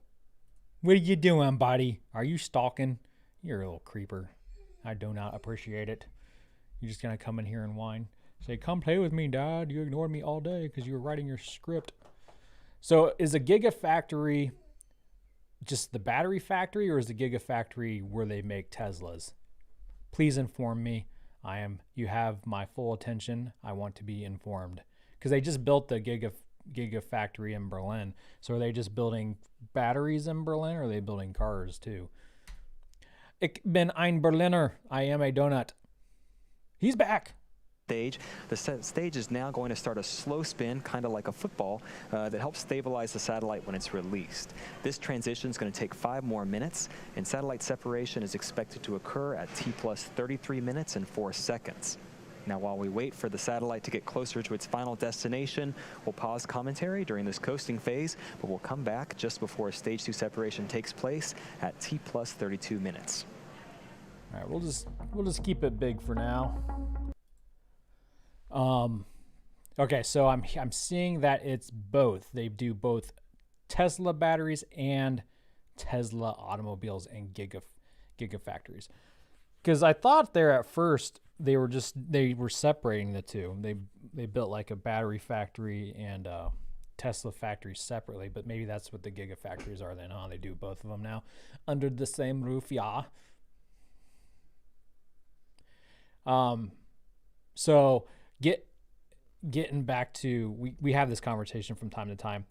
What are you doing, buddy? Are you stalking? You're a little creeper. I do not appreciate it. You're just going to come in here and whine. Say, come play with me, Dad. You ignored me all day because you were writing your script. So is a Gigafactory just the battery factory, or is the Gigafactory where they make Teslas? Please inform me. You have my full attention. I want to be informed. Because they just built the Gigafactory in Berlin. So are they just building batteries in Berlin, or are they building cars too? Ich bin ein Berliner. I am a donut. He's back. Stage. The stage is now going to start a slow spin, kind of like a football, that helps stabilize the satellite when it's released. This transition is going to take 5 more minutes, and satellite separation is expected to occur at T plus 33 minutes and 4 seconds. Now, while we wait for the satellite to get closer to its final destination, we'll pause commentary during this coasting phase, but we'll come back just before stage 2 separation takes place at T plus 32 minutes. All right, we'll just keep it big for now. Okay, so I'm seeing that it's both. They do both Tesla batteries and Tesla automobiles and gigafactories. Because I thought there at first they were separating the two. They built like a battery factory and a Tesla factory separately, but maybe that's what the gigafactories are then. They do both of them now under the same roof, yeah. So getting back to, we have this conversation from time to time,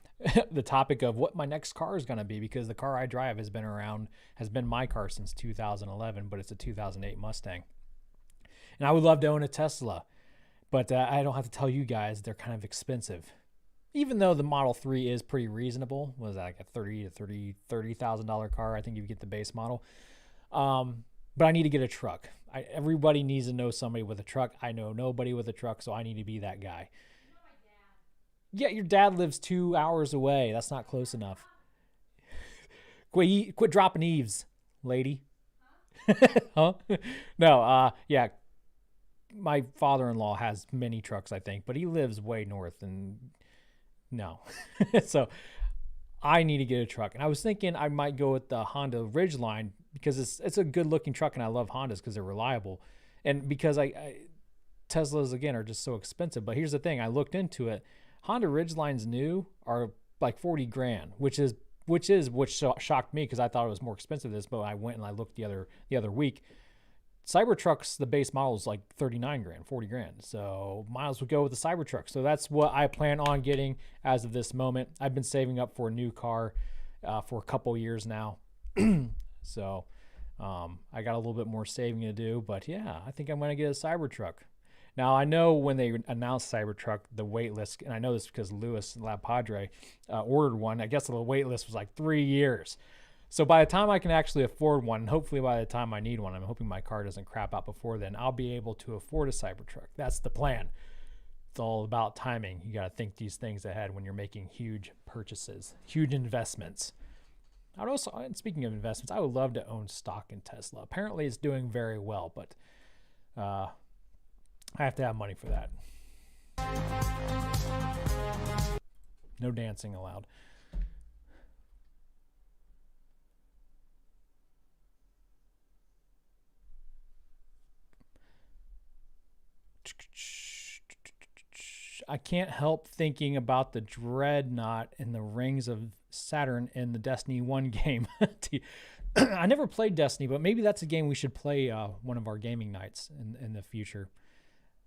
the topic of what my next car is going to be, because the car I drive has been my car since 2011, but it's a 2008 Mustang. And I would love to own a Tesla, but I don't have to tell you guys they're kind of expensive. Even though the Model 3 is pretty reasonable, was that like a $30,000 car? I think if you get the base model. But I need to get a truck. Everybody needs to know somebody with a truck. I know nobody with a truck, so I need to be that guy. You know my dad. Yeah, your dad lives 2 hours away. That's not close enough. Quit dropping eaves, lady. Huh? No, yeah. My father-in-law has many trucks, I think, but he lives way north, and no. So I need to get a truck. And I was thinking I might go with the Honda Ridgeline, because it's a good looking truck, and I love Hondas because they're reliable, and because Teslas again are just so expensive. But here's the thing: I looked into it. Honda Ridgelines new are like $40,000, which is what shocked me, because I thought it was more expensive than this. But I went and I looked the other week. Cybertruck's the base model is like $39,000, $40,000. So might as well go with the Cybertruck. So that's what I plan on getting as of this moment. I've been saving up for a new car for a couple years now. So I got a little bit more saving to do, but yeah, I think I'm going to get a Cybertruck. Now, I know when they announced Cybertruck, the wait list, and I know this because Lewis Lab Padre ordered one. I guess the wait list was like 3 years. So by the time I can actually afford one, and hopefully by the time I need one, I'm hoping my car doesn't crap out before then, I'll be able to afford a Cybertruck. That's the plan. It's all about timing. You got to think these things ahead when you're making huge purchases, huge investments. I would also, and speaking of investments, I would love to own stock in Tesla. Apparently it's doing very well, but I have to have money for that. No dancing allowed. I can't help thinking about the Dreadnought and the Rings of Saturn in the Destiny 1 game. I never played Destiny, but maybe that's a game we should play one of our gaming nights in the future.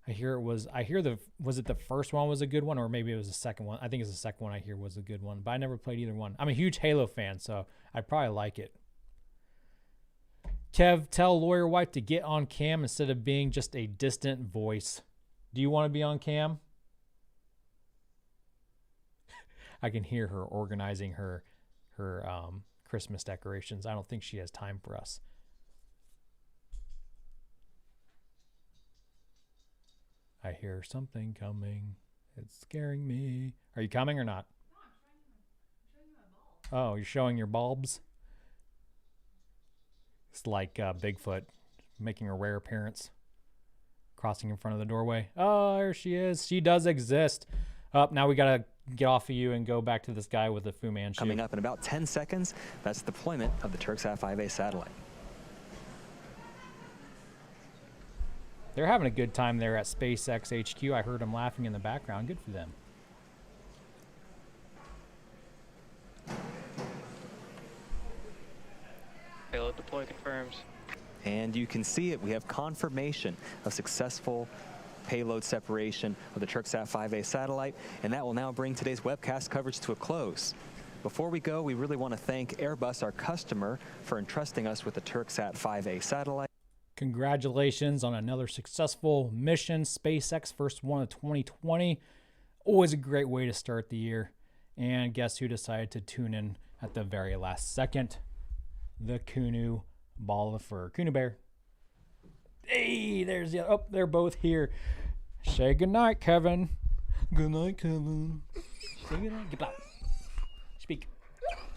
Was it the first one was a good one, or maybe it was the second one? I think it's the second one I hear was a good one, but I never played either one. I'm a huge Halo fan, so I'd probably like it. Kev, tell Lawyer White to get on cam instead of being just a distant voice. Do you want to be on cam? I can hear her organizing her Christmas decorations. I don't think she has time for us. I hear something coming. It's scaring me. Are you coming or not? No, I'm showing you my bulbs. Oh, you're showing your bulbs? It's like Bigfoot making a rare appearance, crossing in front of the doorway. Oh, there she is. She does exist. Now we got to get off of you and go back to this guy with the Fu Manchu. Coming up in about 10 seconds, that's the deployment of the Turksat 5A satellite. They're having a good time there at SpaceX HQ. I heard them laughing in the background. Good for them. Payload deploy confirmed. And you can see it. We have confirmation of successful payload separation of the Turksat 5A satellite, and that will now bring today's webcast coverage to a close. Before we go, we really want to thank Airbus, our customer, for entrusting us with the Turksat 5A satellite. Congratulations on another successful mission. SpaceX, first one of 2020. Always a great way to start the year. And guess who decided to tune in at the very last second? The Kunu ball of fur. Kunu bear. Hey, there's the oh, they're both here. Say goodnight, Kevin. Good night, Kevin. Say goodnight. Goodbye. Speak.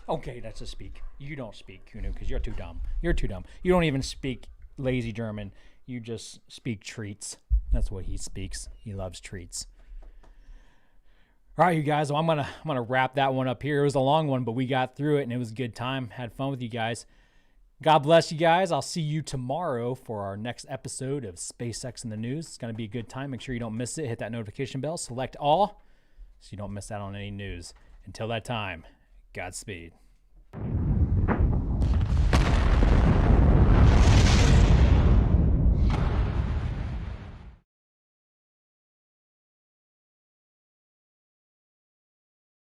Okay, that's a speak. You don't speak, Kunu, because you're too dumb. You're too dumb. You don't even speak lazy German. You just speak treats. That's what he speaks. He loves treats. All right, you guys. Well, I'm gonna wrap that one up here. It was a long one, but we got through it, and it was a good time. Had fun with you guys. God bless you guys. I'll see you tomorrow for our next episode of SpaceX in the News. It's going to be a good time. Make sure you don't miss it. Hit that notification bell. Select all so you don't miss out on any news. Until that time, Godspeed.